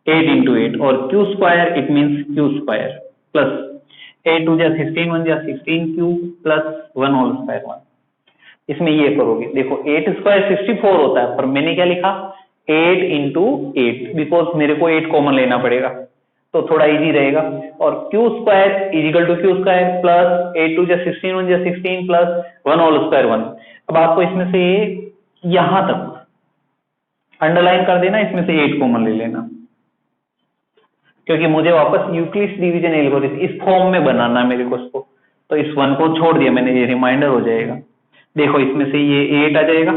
8 इंटू 8 और q square it means q square plus 8 टू जा 16, 1 जा 16 क्यू प्लस 1 होल स्क्वायर 1। इसमें ये करोगे, देखो 8 स्क्वायर 64 होता है, पर मैंने क्या लिखा 8 इंटू 8, बिकॉज मेरे को 8 कॉमन लेना पड़ेगा तो थोड़ा इजी रहेगा। और q square is equal to q square plus 8 टू जा 16, 1 जा 16 प्लस 1 होल स्क्वायर 1। अब आपको इसमें से यहां तक अंडरलाइन कर देना, इसमें से 8 कॉमन ले लेना, क्योंकि मुझे वापस यूक्लिड्स डिवीजन एल्गोरिथम इस फॉर्म में बनाना है मेरे को इसको। तो इस 1 को छोड़ दिया मैंने, ये रिमाइंडर हो जाएगा। देखो इसमें से ये 8 आ जाएगा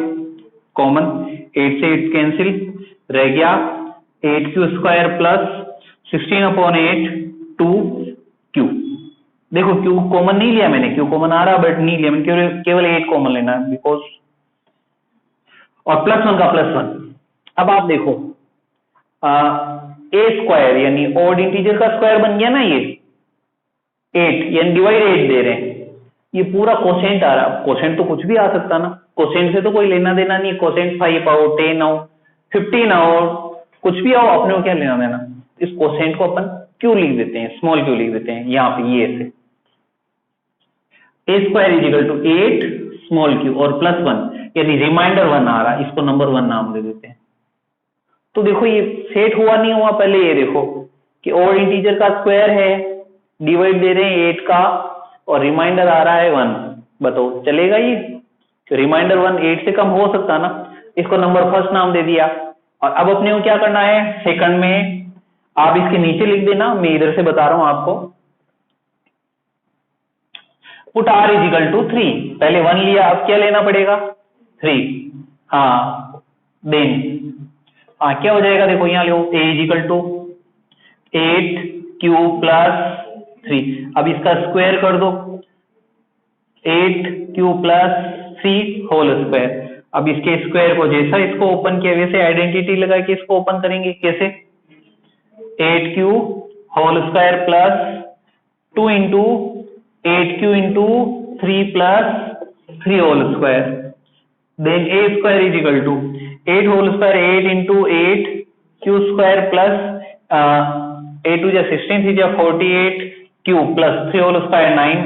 कॉमन, 8 से 8 कैंसिल, रह गया 8q स्क्वायर प्लस 16/8 2q। देखो q कॉमन नहीं लिया मैंने, q कॉमन आ रहा बट नहीं लिया मैंने, केवल 8 कॉमन लेना है बिकॉज, और प्लस 1 का प्लस 1। अब आप देखो ए स्क्वायर यानी ऑड इंटीजर का स्क्वायर बन गया ना, ये 8 यानी डिवाइड 8 दे रहे हैं, ये पूरा कोसेंट आ रहा है। कोसेंट तो कुछ भी आ सकता ना, कोसेंट से तो कोई लेना देना नहीं, कोसेंट 5 आओ, 10 आओ, 15 आओ, कुछ भी आओ, अपने को क्या लेना देना। इस कोसेंट को अपन क्यू लिख देते हैं, स्मॉल क्यू लिख देते हैं यहाँ पे, ये ऐसे A square is equal to 8 small Q और प्लस 1 यानी रिमाइंडर 1 आ रहा है, इसको नंबर 1 नाम दे देते हैं। तो देखो ये सेट हुआ नहीं हुआ, पहले ये देखो कि ऑड इंटीजर का स्क्वायर है, डिवाइड दे रहे हैं 8 का और रिमाइंडर आ रहा है 1, बताओ चलेगा ये? तो रिमाइंडर 1 8 से कम हो सकता ना, इसको नंबर फर्स्ट नाम दे दिया। और अब अपने को क्या करना है, सेकंड में आप इसके नीचे लिख देना, मैं इधर से बता रहा हूं आपको, put r is equal to 3, पहले 1 लिया, अब क्या लेना पड़ेगा 3, हाँ देन हाँ क्या हो जाएगा, देखो यहाँ लो a is equal to 8q plus 3, अब इसका स्क्वायर कर दो 8q प्लस 3 होल स्क्वायर। अब इसके स्क्वायर को जैसा इसको ओपन किया वैसे आइडेंटिटी लगा के इसको ओपन करेंगे, कैसे 8q whole square plus 2 into 8q into 3 plus 3 whole square, then a square is equal to 8 whole square 8 into 8 q square plus 8 टू जा 16 3 जा 48 q प्लस 3 होल स्क्वायर 9।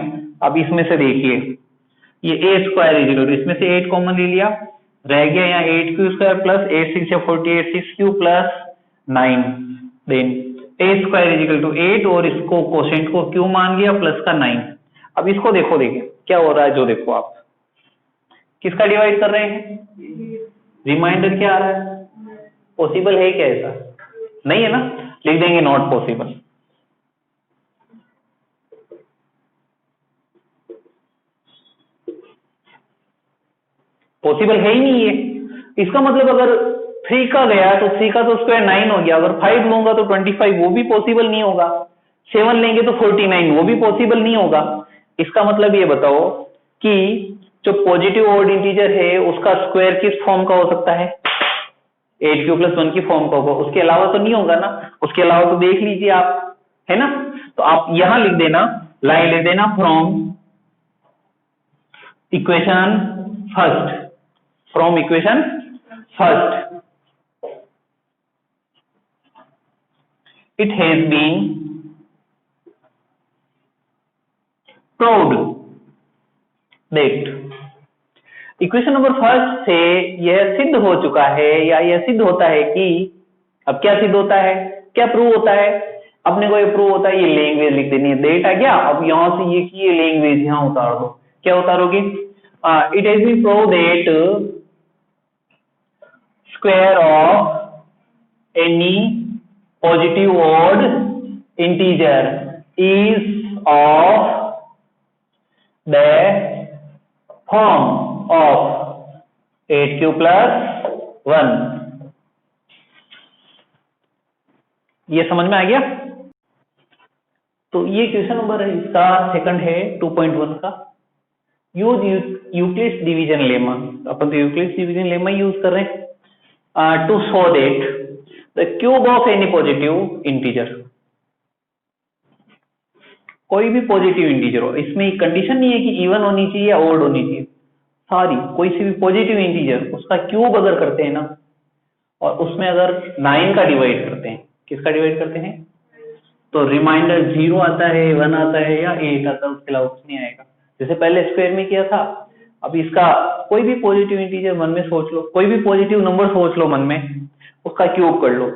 अब इसमें से देखिए ये a square is equal to, इसमें से 8 कॉमन ले लिया, रह गया यहाँ 8q square plus 8 6 48 6q plus 9, then a square is equal to 8 और इसको कोशेंट को q मान लिया प्लस का 9। अब इसको देखो, देखिए क्या हो रहा है, जो देखो आप किसका डिवाइड कर रहे हैं, रिमाइंडर क्या आ रहा है, पॉसिबल है क्या ऐसा, नहीं है ना, लिख देंगे नॉट पॉसिबल। पॉसिबल है ही नहीं है, इसका मतलब अगर 3 का गया तो 3 का तो स्क्वायर 9 हो गया, अगर 5 लूंगा तो 25, वो भी पॉसिबल नहीं होगा, 7 लेंगे तो 49, वो भी पॉसिबल नहीं होगा। इसका मतलब ये बताओ कि जो पॉजिटिव ऑड इंटीजर है उसका स्क्वायर किस फॉर्म का हो सकता है, 8q प्लस 1 की फॉर्म का होगा, उसके अलावा तो नहीं होगा ना, उसके अलावा तो देख लीजिए आप, है ना। तो आप यहां लिख देना, लाइन लिख देना from equation first, from equation first it has been proved that equation number first से यह सिद्ध हो चुका है, या यह सिद्ध होता है कि, अब क्या सिद्ध होता है, क्या प्रूव होता है, अपने को ये प्रूव होता है, ये लैंग्वेज लिख देनी है, डेट आ गया, अब यहां से ये की लैंग्वेज यहां उतार दो, क्या उतारोगे, it has been prove that square of any positive odd integer is of the form of 8q plus 1। ये समझ में आ गया। तो ये क्वेश्चन नंबर है, इसका सेकंड है 2.1 का, यूज यूक्लिड्स डिवीजन लेमा, अपन तो यूक्लिड्स डिवीजन लेमा यूज कर रहे हैं to show that the cube of any positive integer, कोई भी पॉजिटिव इंटीजर हो, इसमें कंडीशन नहीं है कि इवन होनी चाहिए या ओड होनी चाहिए, सारी कोई सी भी पॉजिटिव इंटीजर उसका क्यूब अगर करते हैं ना, और उसमें अगर 9 का डिवाइड करते हैं, किसका डिवाइड करते हैं, तो रिमाइंडर 0 आता है, 1 आता है या 8 आता है, उसके अलावा कुछ नहीं आएगा, जैसे पहले स्क्वायर में किया था। अब इसका कोई भी पॉजिटिव इंटीजर मन में सोच लो, कोई भी पॉजिटिव नंबर सोच लो मन में, उसका क्यूब कर लो,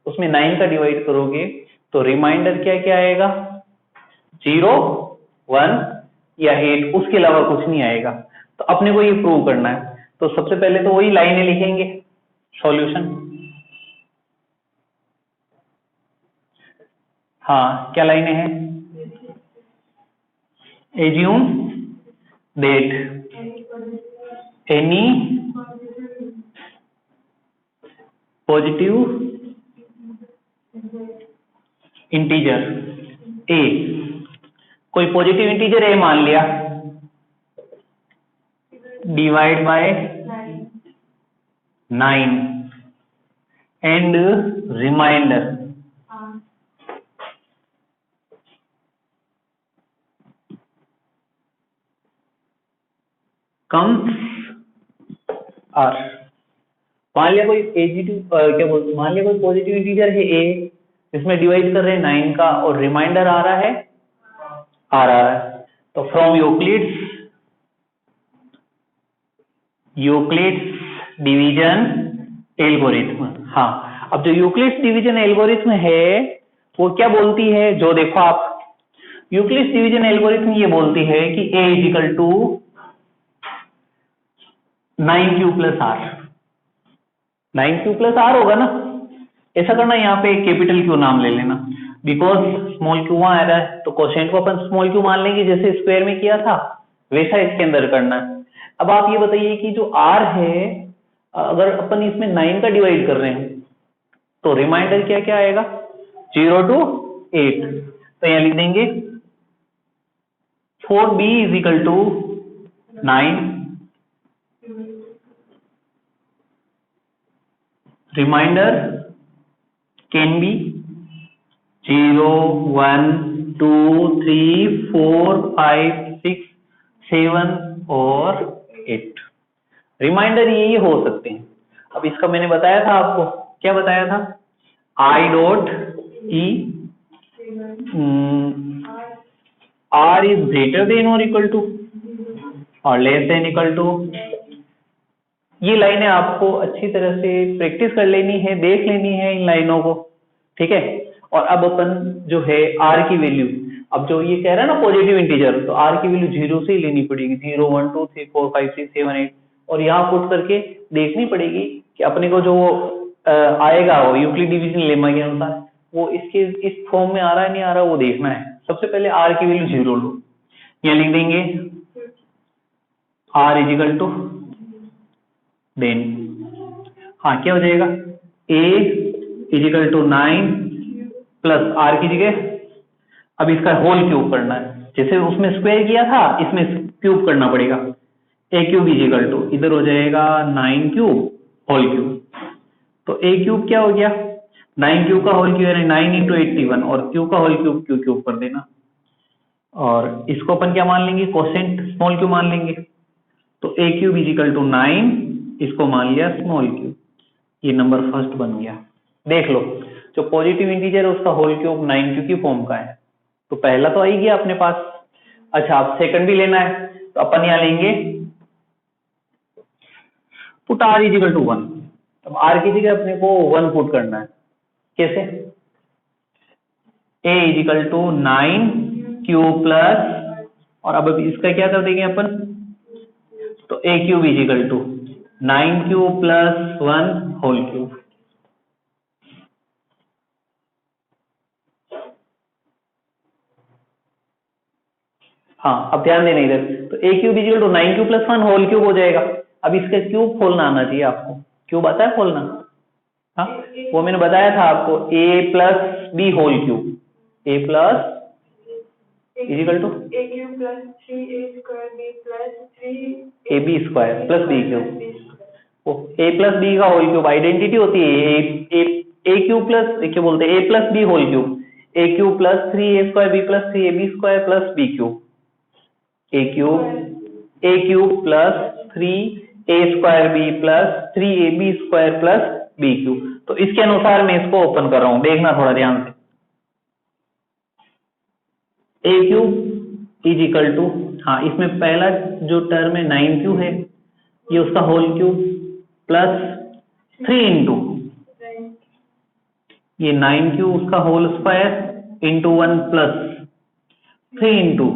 उसमें 9 का डिवाइड करोगे तो रिमाइंडर क्या क्या आएगा, 0 1 या 8, उसके अलावा कुछ नहीं आएगा। तो अपने को ये प्रूव करना है, तो सबसे पहले तो वही लाइनें लिखेंगे, सॉल्यूशन। हाँ, क्या लाइनें हैं, assume that any positive integer A, कोई पॉजिटिव इंटीजर ए मान लिया, divide by 9 and remainder comes R. मान लिया कोई क्या बोलते, मान लिया कोई पॉजिटिव इंटीजर है ए, इसमें डिवाइड कर रहे हैं 9 का और रिमाइंडर आ रहा है, तो फ्रॉम यूक्लिड्स डिवीजन एल्गोरिथम। हाँ, अब जो यूक्लिड्स डिवीजन एल्गोरिथम है वो क्या बोलती है, जो देखो आप, यूक्लिड्स डिवीजन एल्गोरिथम ये बोलती है कि a is equal to 9q plus r, 9q plus r होगा ना, ऐसा करना, यहाँ पे कैपिटल क्यू नाम ले लेना, बिकॉज स्मॉल क्यू वहां आ रहा है, तो क्वोशिएंट को अपन स्मॉल क्यू मान लेंगे, जैसे स्क्वायर में किया था वैसा इसके अंदर करना है। अब आप ये बताइए कि जो r है, अगर अपन इसमें 9 का डिवाइड कर रहे हैं तो रिमाइंडर क्या क्या आएगा, 0 to 8, तो यहाँ लिख देंगे 4b is equal to 9, remainder can be 0 1 2 3 4 5 6 7 और 8 रिमाइंडर ये हो सकते हैं। अब इसका मैंने बताया था आपको, क्या बताया था, आई dot E R is greater than और इक्वल टू और लेस देन इक्वल टू। ये लाइनें आपको अच्छी तरह से प्रैक्टिस कर लेनी है, देख लेनी है इन लाइनों को, ठीक है। और अब अपन जो है आर की वैल्यू, अब जो ये कह रहा है ना पॉजिटिव इंटीजर, तो आर की वैल्यू 0 से ही लेनी पड़ेगी, 0 1 2 3 4 5 6 7 8 और यहाँ पुट करके देखनी पड़ेगी कि अपने को जो आएगा वो यूक्लिड डिवीजन लेमा के अनुसार वो इसके इस फॉर्म में आ रहा है नहीं आ रहा वो देखना है। सबसे पहले आर की वैल्यू 0 लो, यहाँ लिख देंगे आर इजिकल टू देन, हाँ क्या हो जाएगा, a is equal to 9 plus r की जगह अब इसका होल क्यूब करना है, जैसे उसमें स्क्वायर किया था इसमें क्यूब करना पड़ेगा, a क्यूब इजिकल टू इधर हो जाएगा 9 क्यूब होल क्यूब, तो a क्यूब क्या हो गया 9 क्यूब का होल क्यूब यानी 9 इंटू 81 और क्यूब का होल क्यूब क्यू क्यूब कर देना और इसको अपन क्या मान लेंगे, कोसेंट स्मॉल क्यू मान लेंगे, तो a क्यूब इजिकल टू 9 इसको मान लिया स्मॉल क्यूब, ये नंबर फर्स्ट बन गया। देख लो जो पॉजिटिव इंटीजर है उसका होल क्यूब 9 क्यू की फॉर्म का है, तो पहला तो आ ही गया अपने पास। अच्छा अब सेकंड भी लेना है तो अपन यहाँ लेंगे पुट आर इजिकल टू 1, अब आर की जगह अपने को 1 पुट करना है, कैसे, a is equal to 9 cube plus और अब इसका क्या कर देंगे अपन, तो a cube is equal to 9 cube plus 1 whole cube, हाँ अब ध्यान देना इधर, तो a cube is equal to 9 cube plus 1 whole cube हो जाएगा। अब इसका क्यूब खोलना आना चाहिए आपको, क्यूब आता है खोलना, हाँ वो मैंने बताया था आपको, a plus B whole cube, a plus equal to a cube plus 3a square b plus 3 A B square plus B cube, A plus B का होल क्यूब आइडेंटिटी होती है, ए क्यूब प्लस क्या बोलते हैं, A plus B whole cube, A cube plus 3a square B plus 3ab square plus B cube, A cube plus 3a square B plus 3ab square plus B cube. तो इसके अनुसार मैं इसको ओपन कर रहा हूं, देखना थोड़ा ध्यान से, ए क्यूब इज इक्वल टू, हाँ इसमें पहला जो टर्म है 9q है, ये उसका होल क्यूब प्लस 3 इंटू ये 9q उसका whole square into 1 plus 3 into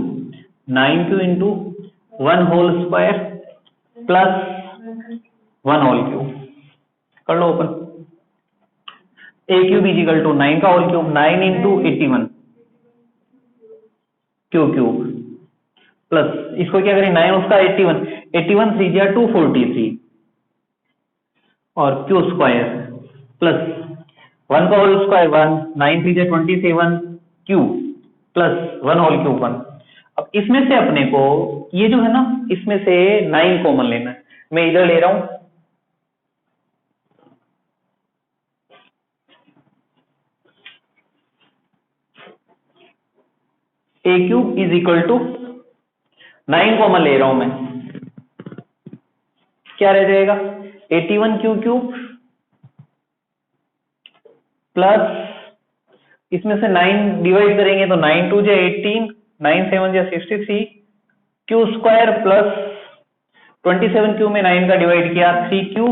9q into 1 whole square plus 1 whole cube, कर लो open, A cube is equal to 9 का whole cube 9 into 81 Q cube plus इसको क्या करें 9 उसका 81 3 जा 243 और क्यू स्क्वायर प्लस 1 का होल स्क्वायर 1 9 3 जा 27 क्यू प्लस 1 होल क्यूब 1। अब इसमें से अपने को ये जो है ना इसमें से 9 कॉमन लेना है, मैं इधर ले रहा हूं, A cube is equal to 9 common ले रहा हूं मैं, क्या रह जाएगा 81 क्यू क्यूब प्लस इसमें से 9 डिवाइड करेंगे तो 9 2 जा 18 9 7 जा 63 क्यू स्क्वायर प्लस 27 क्यू में 9 का डिवाइड किया 3 क्यू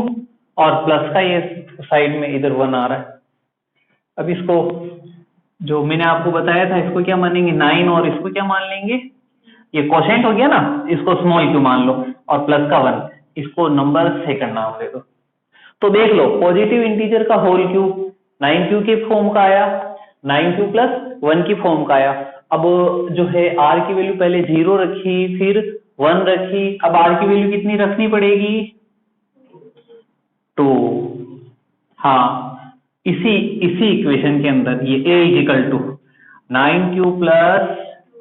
और प्लस का ये साइड में इधर 1 आ रहा है। अब इसको जो मैंने आपको बताया था इसको क्या मानेंगे 9 और इसको क्या मान लेंगे, ये कोशेंट हो गया ना, इसको स्मॉल क्यू मान लो और प्लस का 1, इसको नंबर सेकंड नाम दे दो। तो देख लो पॉजिटिव इंटीजर का होल क्यूब 9q के फॉर्म का आया, 9q प्लस 1 की फॉर्म का आया। अब जो है r की वैल्यू पहले 0 रखी फिर 1 रखी, अब r की वैल्यू कितनी रखनी पड़ेगी 2, हाँ इसी इक्वेशन के अंदर ये a is equal to 9q plus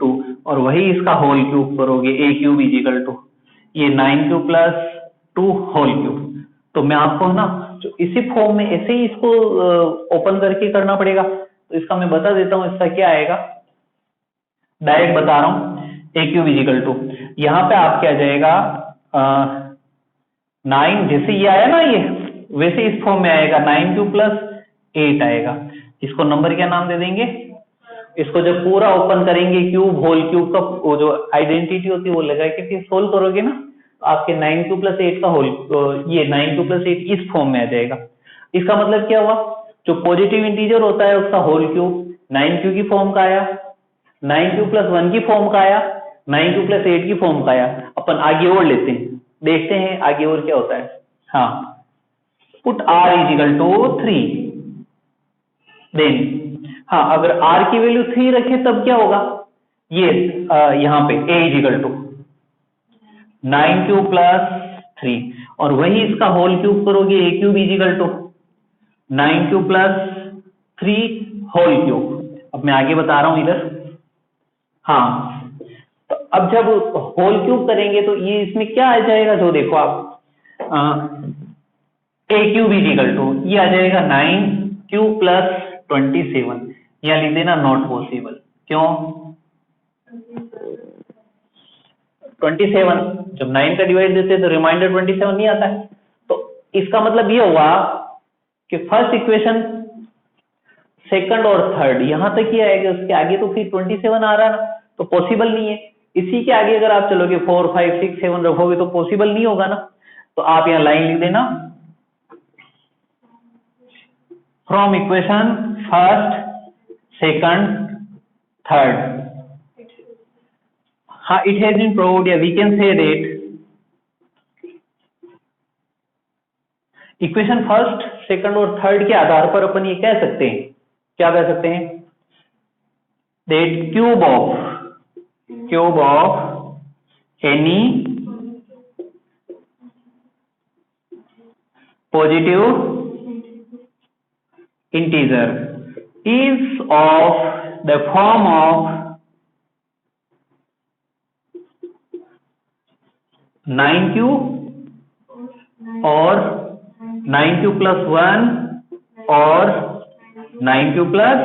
2 और वही इसका होल क्यूब करोगे, a cube is equal to ये 9q प्लस 2 होल क्यूब। तो मैं आपको ना जो इसी फॉर्म में ऐसे ही इसको ओपन करके करना पड़ेगा, तो इसका मैं बता देता हूँ, इसका क्या आएगा, डायरेक्ट बता रहा हूँ। ए क्यूब इजिकल टू, यहाँ पे आपके आ जाएगा 9, जैसे ये आया ना, ये वैसे इस फॉर्म में आएगा 9 क्यूब प्लस 8 आएगा। इसको नंबर क्या नाम दे देंगे, इसको जब पूरा ओपन करेंगे क्यूब, होल क्यूब का वो जो आइडेंटिटी होती है वो लगा के फिर सोल्व करोगे ना, तो आपके 9 क्यूब प्लस 8 का होल, ये 9 क्यूब प्लस 8 इस फॉर्म में आ जाएगा। इसका मतलब क्या हुआ, जो पॉजिटिव इंटीजर होता है उसका होल क्यूब 9 क्यूब की फॉर्म का आया, 9 क्यूब प्लस 1 की फॉर्म का आया, 9 क्यूब प्लस 8 की फॉर्म का आया। अपन आगे और लेते हैं, देखते हैं आगे और क्या होता है। हाँ, put r is equal to 3, then हाँ, अगर r की वैल्यू 3 रखे तब क्या होगा, ये यहाँ पे a is equal to 9 cube plus 3, और वही इसका होल क्यूब करोगे, a cube is equal to 9 cube plus 3 whole cube. अब मैं आगे बता रहा हूं इधर। हाँ, तो अब जब होल क्यूब करेंगे तो ये इसमें क्या आ जाएगा, जो देखो आप ए क्यूब इजिकल टू, ये आ जाएगा 9 क्यूब प्लस 27, या लिख देना नॉट पॉसिबल। क्यों, 27 जब 9 का डिवाइड देते हैं तो रिमाइंडर 27 नहीं आता है। तो इसका मतलब ये हुआ कि फर्स्ट इक्वेशन, सेकंड और थर्ड यहां तक ही आएगा, उसके आगे तो फिर 27 आ रहा है ना, तो पॉसिबल नहीं है। इसी के आगे अगर आप चलोगे 4 5 6 7 रखोगे तो पॉसिबल नहीं होगा ना। तो आप यहाँ लाइन लिख देना, from equation first second third, हाँ, इट हैज बीन प्रूव्ड, या we can say that equation first second और थर्ड के आधार पर अपन ये कह सकते हैं, क्या कह सकते हैं, that cube of any positive integer is of the form of 9 cube और 9 क्यूब प्लस 1 और 9 क्यूब प्लस,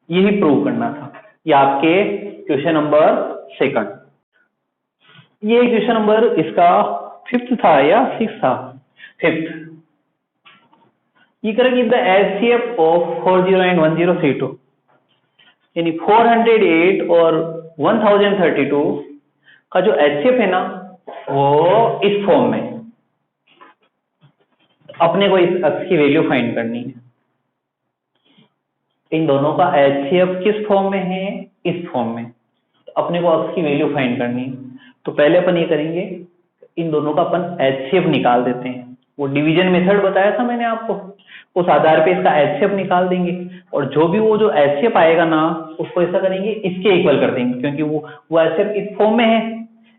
यही प्रूव करना था। ये आपके क्वेश्चन नंबर सेकंड, ये क्वेश्चन नंबर इसका 5th था या 6th था, 5th। ये करेंगे द एचसीएफ ऑफ 40 and 1032, यानी 408 और 1032 का जो एचसीएफ है ना, वो इस फॉर्म में, अपने को इस अक्स की वैल्यू फाइंड करनी है। इन दोनों का एचसीएफ किस फॉर्म में है, इस फॉर्म में, तो अपने को अक्स की वैल्यू फाइंड करनी है। तो पहले अपन ये करेंगे, इन दोनों का अपन एचसीएफ निकाल देते हैं। वो डिवीजन मेथड बताया था मैंने आपको, उस आधार पे इसका एचसीएफ निकाल देंगे, और जो भी वो जो एचसीएफ आएगा ना, उसको ऐसा करेंगे इसके इक्वल कर देंगे, क्योंकि वो एचसीएफ इस फॉर्म में है,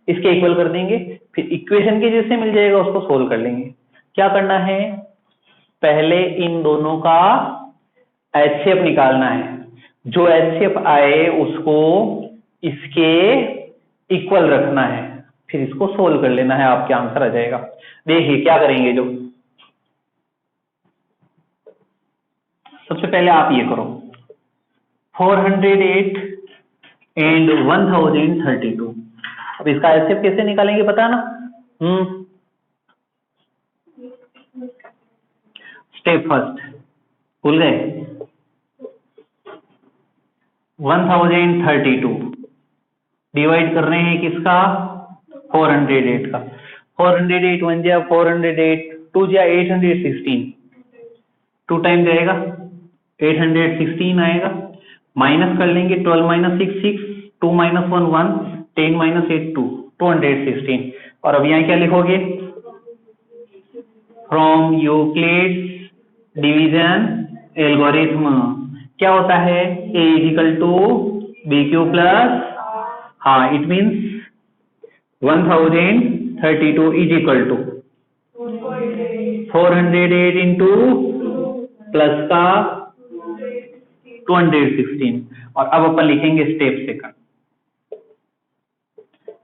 इसके इक्वल कर देंगे, फिर इक्वेशन के जैसे मिल जाएगा उसको सोल्व कर लेंगे। क्या करना है, पहले इन दोनों का एचसीएफ निकालना है, जो एचसीएफ आए उसको इसके इक्वल रखना है, फिर इसको सोल्व कर लेना है, आपके आंसर आ जाएगा। देखिए क्या करेंगे, जो सबसे पहले आप ये करो, 408 and 1032, अब इसका एचसीएफ कैसे निकालेंगे पता ना। स्टेप फर्स्ट भूल गए, 1032 डिवाइड कर रहे हैं किसका, 408 का। 408 1 जा 408, 2 जा 816, 2 टाइम जाएगा 816 आएगा, माइनस कर लेंगे 12 माइनस 6 6, 2 माइनस 1 1, 10 माइनस 8 2, 216। और अब यहाँ क्या लिखोगे, फ्रॉम यूक्लिड्स डिवीजन एल्गोरिथम, क्या होता है, a is equal to B Q plus, हाँ, it means 1032 is equal to 408 into plus का 216। और अब अपन लिखेंगे स्टेप सेकंड।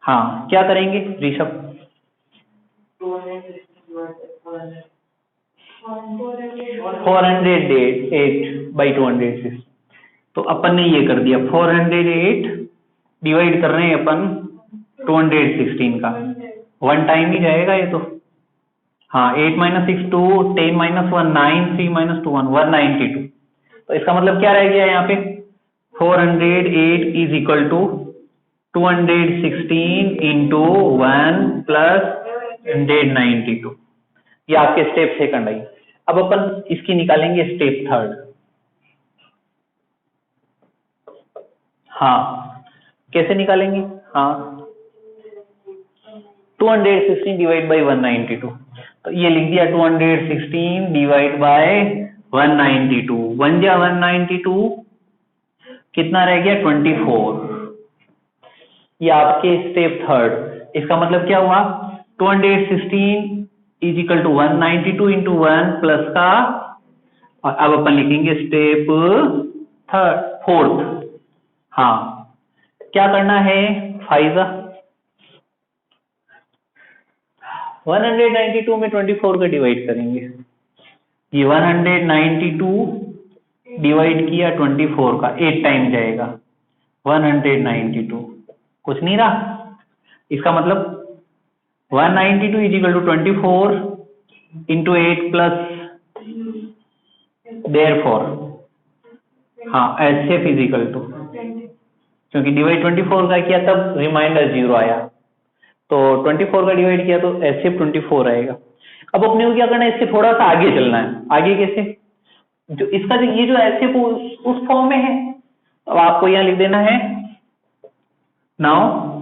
हाँ, क्या करेंगे ऋषभ, 408 408/206, तो अपन ने ये कर दिया 408 डिवाइड कर रहे हैं अपन 216 का, वन टाइम ही जाएगा ये तो। हाँ 8 - 6 2, 10 - 1 9, 3 - 2 1, 192। तो इसका मतलब क्या रह गया यहाँ पे 408 is equal to 216 into 1 plus 192। ये आपके स्टेप सेकंड आई। अब अपन इसकी निकालेंगे स्टेप थर्ड। हाँ कैसे निकालेंगे? हाँ 216 डिवाइड बाई 192, तो ये लिख दिया 216 डिवाइड बाय 192, 1 जा 192, कितना रह गया 24। ये आपके स्टेप थर्ड। इसका मतलब क्या हुआ 216 is equal to 192 into 1 plus का, और अब अपन लिखेंगे स्टेप फोर्थ। हाँ क्या करना है 5 192 में 24 का डिवाइड करेंगे। ये 192 डिवाइड किया 24 का 8 टाइम जाएगा 192, कुछ नहीं रहा। इसका मतलब 192 is equal to 24 into 8 plus therefore, हाँ एचसीएफ इज इक्वल टू, क्योंकि डिवाइड 24 का किया तब रिमाइंडर 0 आया, तो 24 का डिवाइड किया तो एचसीएफ 24 आएगा। अब अपने को क्या करना है, इसके थोड़ा सा आगे चलना है। आगे कैसे? जो इसका जो ये जो एचसीएफ उस फॉर्म में है, अब आपको यहाँ लिख देना है now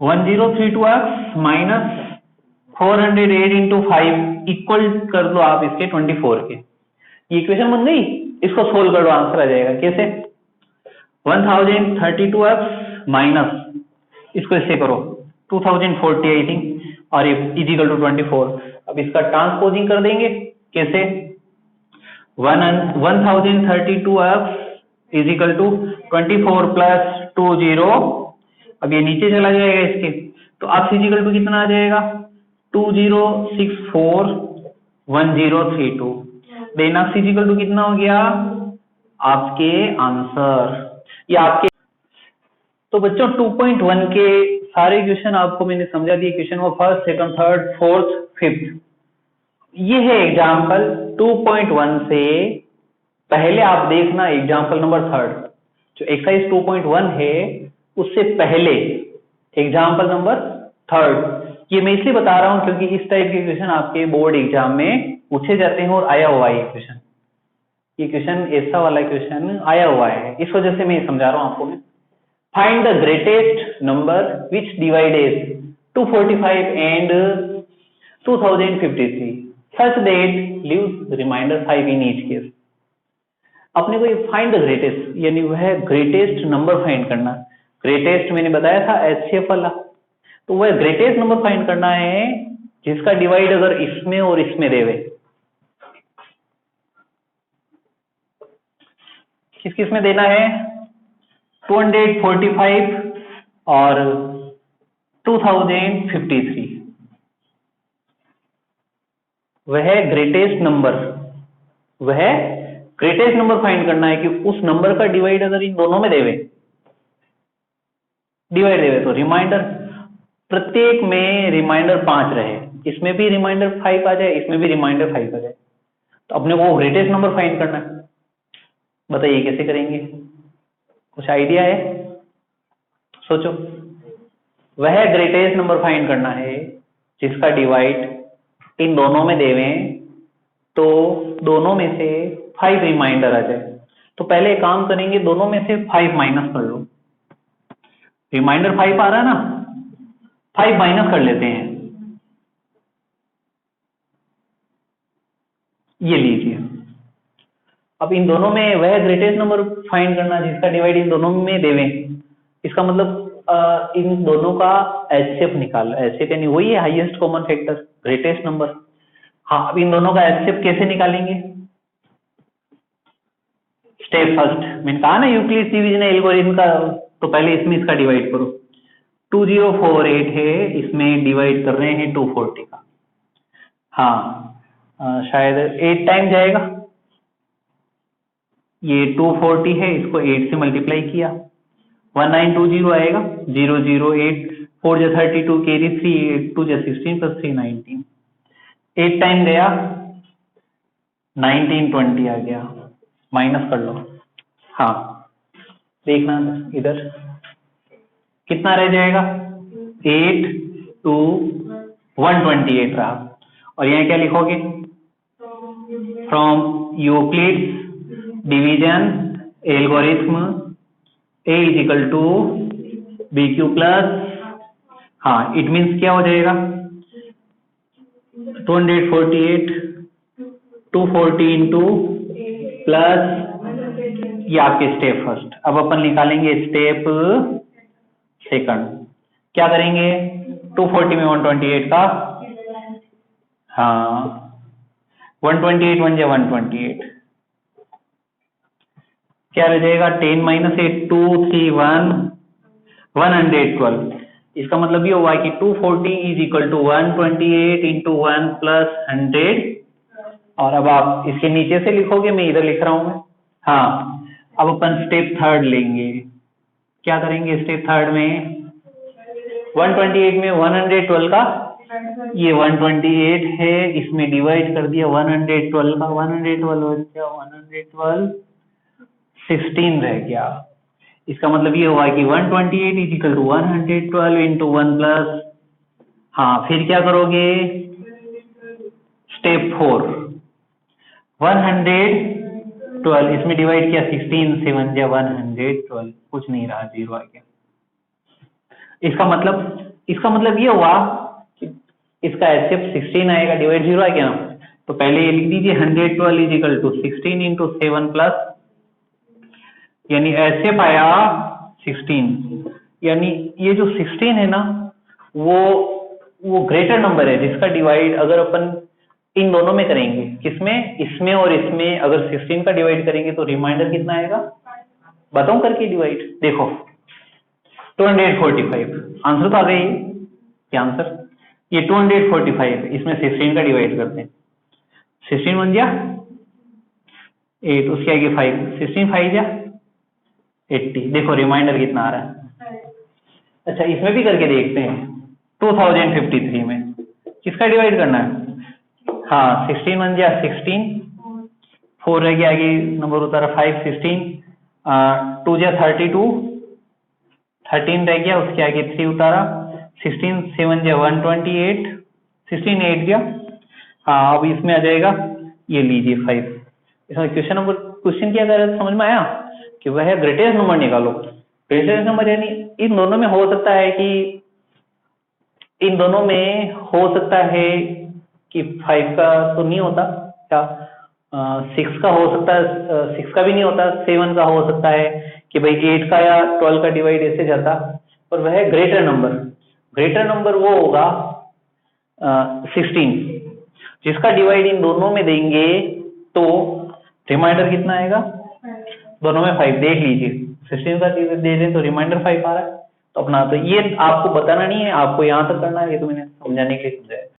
1032x minus 408 into 5 equal कर दो आप इसके 24 के। ये इक्वेशन बन गई, इसको सोल्व कर दो, आंसर आ जाएगा। कैसे? 1032x माइनस इसको इससे करो 2040 आई थिंक, और ये इजिकल टू 24। अब इसका ट्रांसपोजिंग कर देंगे। कैसे? 1032x इजिकल टू 24 प्लस 20, अब ये नीचे चला जाएगा इसके, तो x इजिकल टू कितना आ जाएगा 20641032, देन x इजिकल टू कितना हो गया आपके आंसर। ये आपके, तो बच्चों 2.1 के सारे क्वेश्चन आपको मैंने समझा दिए। क्वेश्चन वो first, second, third, fourth, fifth. ये है एग्जाम्पल 2.1 से पहले आप देखना एग्जाम्पल नंबर थर्ड, जो एक्सरसाइज 2.1 है उससे पहले एग्जाम्पल नंबर थर्ड। ये मैं इसलिए बता रहा हूं क्योंकि इस टाइप के क्वेश्चन आपके बोर्ड एग्जाम में पूछे जाते हैं और आया हुआ है क्वेश्चन। ये क्वेश्चन ऐसा वाला क्वेश्चन आया हुआ है, इस वजह से मैं समझा रहा हूं आपको। Find the greatest number which divides 245 and 2053 such that leaves remainder 5 in each case। अपने को ये फाइंड द ग्रेटेस्ट, यानी वह ग्रेटेस्ट नंबर फाइंड करना। ग्रेटेस्ट मैंने बताया था एचसीएफ वाला, तो वह ग्रेटेस्ट नंबर फाइंड करना है जिसका डिवाइड अगर इसमें और इसमें देवे। किस किस में देना है? 245 और 2053। वह ग्रेटेस्ट नंबर, वह ग्रेटेस्ट नंबर फाइंड करना है कि उस नंबर का डिवाइड अगर इन दोनों में देवे, डिवाइड देवे तो रिमाइंडर, प्रत्येक में रिमाइंडर 5 रहे, इसमें भी रिमाइंडर 5 आ जाए, इसमें भी रिमाइंडर 5 आ जाए, तो अपने को ग्रेटेस्ट नंबर फाइंड करना है। बताइए कैसे करेंगे? कुछ आइडिया है? सोचो। वह ग्रेटेस्ट नंबर फाइंड करना है जिसका डिवाइड इन दोनों में देवे तो दोनों में से 5 रिमाइंडर आ जाए। तो पहले एक काम करेंगे, दोनों में से 5 माइनस कर लो। रिमाइंडर 5 आ रहा है ना, 5 माइनस कर लेते हैं। ये लीजिए। अब इन दोनों में वह ग्रेटेस्ट नंबर फाइंड करना जिसका डिवाइड इन दोनों में देवे। इसका मतलब इन दोनों का एचसीएफ निकाल, एचसीएफ यानी वही है highest common factor, greatest number. हाँ, अब इन दोनों का एचसीएफ कैसे निकालेंगे? स्टेप फर्स्ट, मैंने कहा ना यूक्लिड डिवीजन एल्गोरिथम का, तो पहले इसमें इसका डिवाइड करो। 2048 है, इसमें डिवाइड कर रहे हैं 240 का, हाँ शायद 8 टाइम जाएगा, ये 240 है, इसको 8 से मल्टीप्लाई किया 1920 आएगा, 008 4 जा 32 कैरी 3 8 2 जा 16 प्लस 3 19, 8 टाइम गया 1920 आ गया, माइनस कर लो। हाँ देखना इधर कितना रह जाएगा, 8 to 128 रहा, और यहाँ क्या लिखोगे, from Euclid's division algorithm A is equal to B Q plus, हाँ इट मीन्स क्या हो जाएगा 248 240 इंटू प्लस ये आपके स्टेप फर्स्ट। अब अपन निकालेंगे स्टेप सेकंड, क्या करेंगे 240 में 128 का, हाँ 128 1 जा 128, क्या रह जाएगा 10 माइनस 8 2 3 1 112, इसका मतलब ये हुआ कि 240 is equal to 128 into 1 plus 100, और अब आप इसके नीचे से लिखोगे, मैं इधर लिख रहा हूं मैं। हाँ अब अपन स्टेप थर्ड लेंगे, क्या करेंगे स्टेप थर्ड में 128 में 112 का, ये 128 है, इसमें डिवाइड कर दिया 112 का, 112 क्या 112 16 रह गया, इसका मतलब ये हुआ कि 128 is equal to 112 into 1 plus, हाँ फिर क्या करोगे स्टेप 4 112 इसमें डिवाइड किया 16 7 जा 112, कुछ नहीं रहा, 0 आ गया। इसका मतलब ये हुआ कि इसका HCF 16 आएगा, डिवाइड 0 आ गया ना, तो पहले ये लिख दीजिए 112 is equal to 16 into 7 plus, यानी HCF आया 16, यानी ये जो 16 है ना वो ग्रेटर नंबर है जिसका डिवाइड अगर अपन इन दोनों में करेंगे, किसमें, इसमें और इसमें, अगर 16 का डिवाइड करेंगे तो रिमाइंडर कितना आएगा, बताऊं करके डिवाइड, देखो 245, आंसर तो आ गया क्या आंसर, ये 245, इसमें 16 का डिवाइड करते हैं, 16 बन गया 8, उसके आगे 5, 16 5 जा 80, देखो रिमाइंडर कितना आ रहा है। अच्छा इसमें भी करके देखते हैं 2053 में किसका डिवाइड करना है, हाँ 16 बन गया 16, 4 रह गया, आगे नंबर उतारा 5 16, 2 जा 32, 13 रह गया, उसके आगे 3 उतारा, 16 7 जा 128, 16 8 गया, हाँ अब इसमें आ जाएगा, ये लीजिए 5, इसमें क्वेश्चन क्या कर रहा है समझ में आया कि वह ग्रेटेस्ट नंबर निकालो। ग्रेटेस्ट नंबर यानी इन दोनों में हो सकता है कि 5 का तो नहीं होता क्या, 6 का हो सकता है, 6 का भी नहीं होता, 7 का हो सकता है कि भाई 8 का या 12 का डिवाइड ऐसे जाता, पर वह ग्रेटर नंबर वो होगा 16, जिसका डिवाइड इन दोनों में देंगे तो रिमाइंडर कितना आएगा, दोनों में 5, देख लीजिए 16 का दे दें तो रिमाइंडर 5 आ रहा है, तो अपना तो ये आपको बताना नहीं है, आपको यहाँ तक करना है, ये तो मैंने समझाने के लिए समझाया।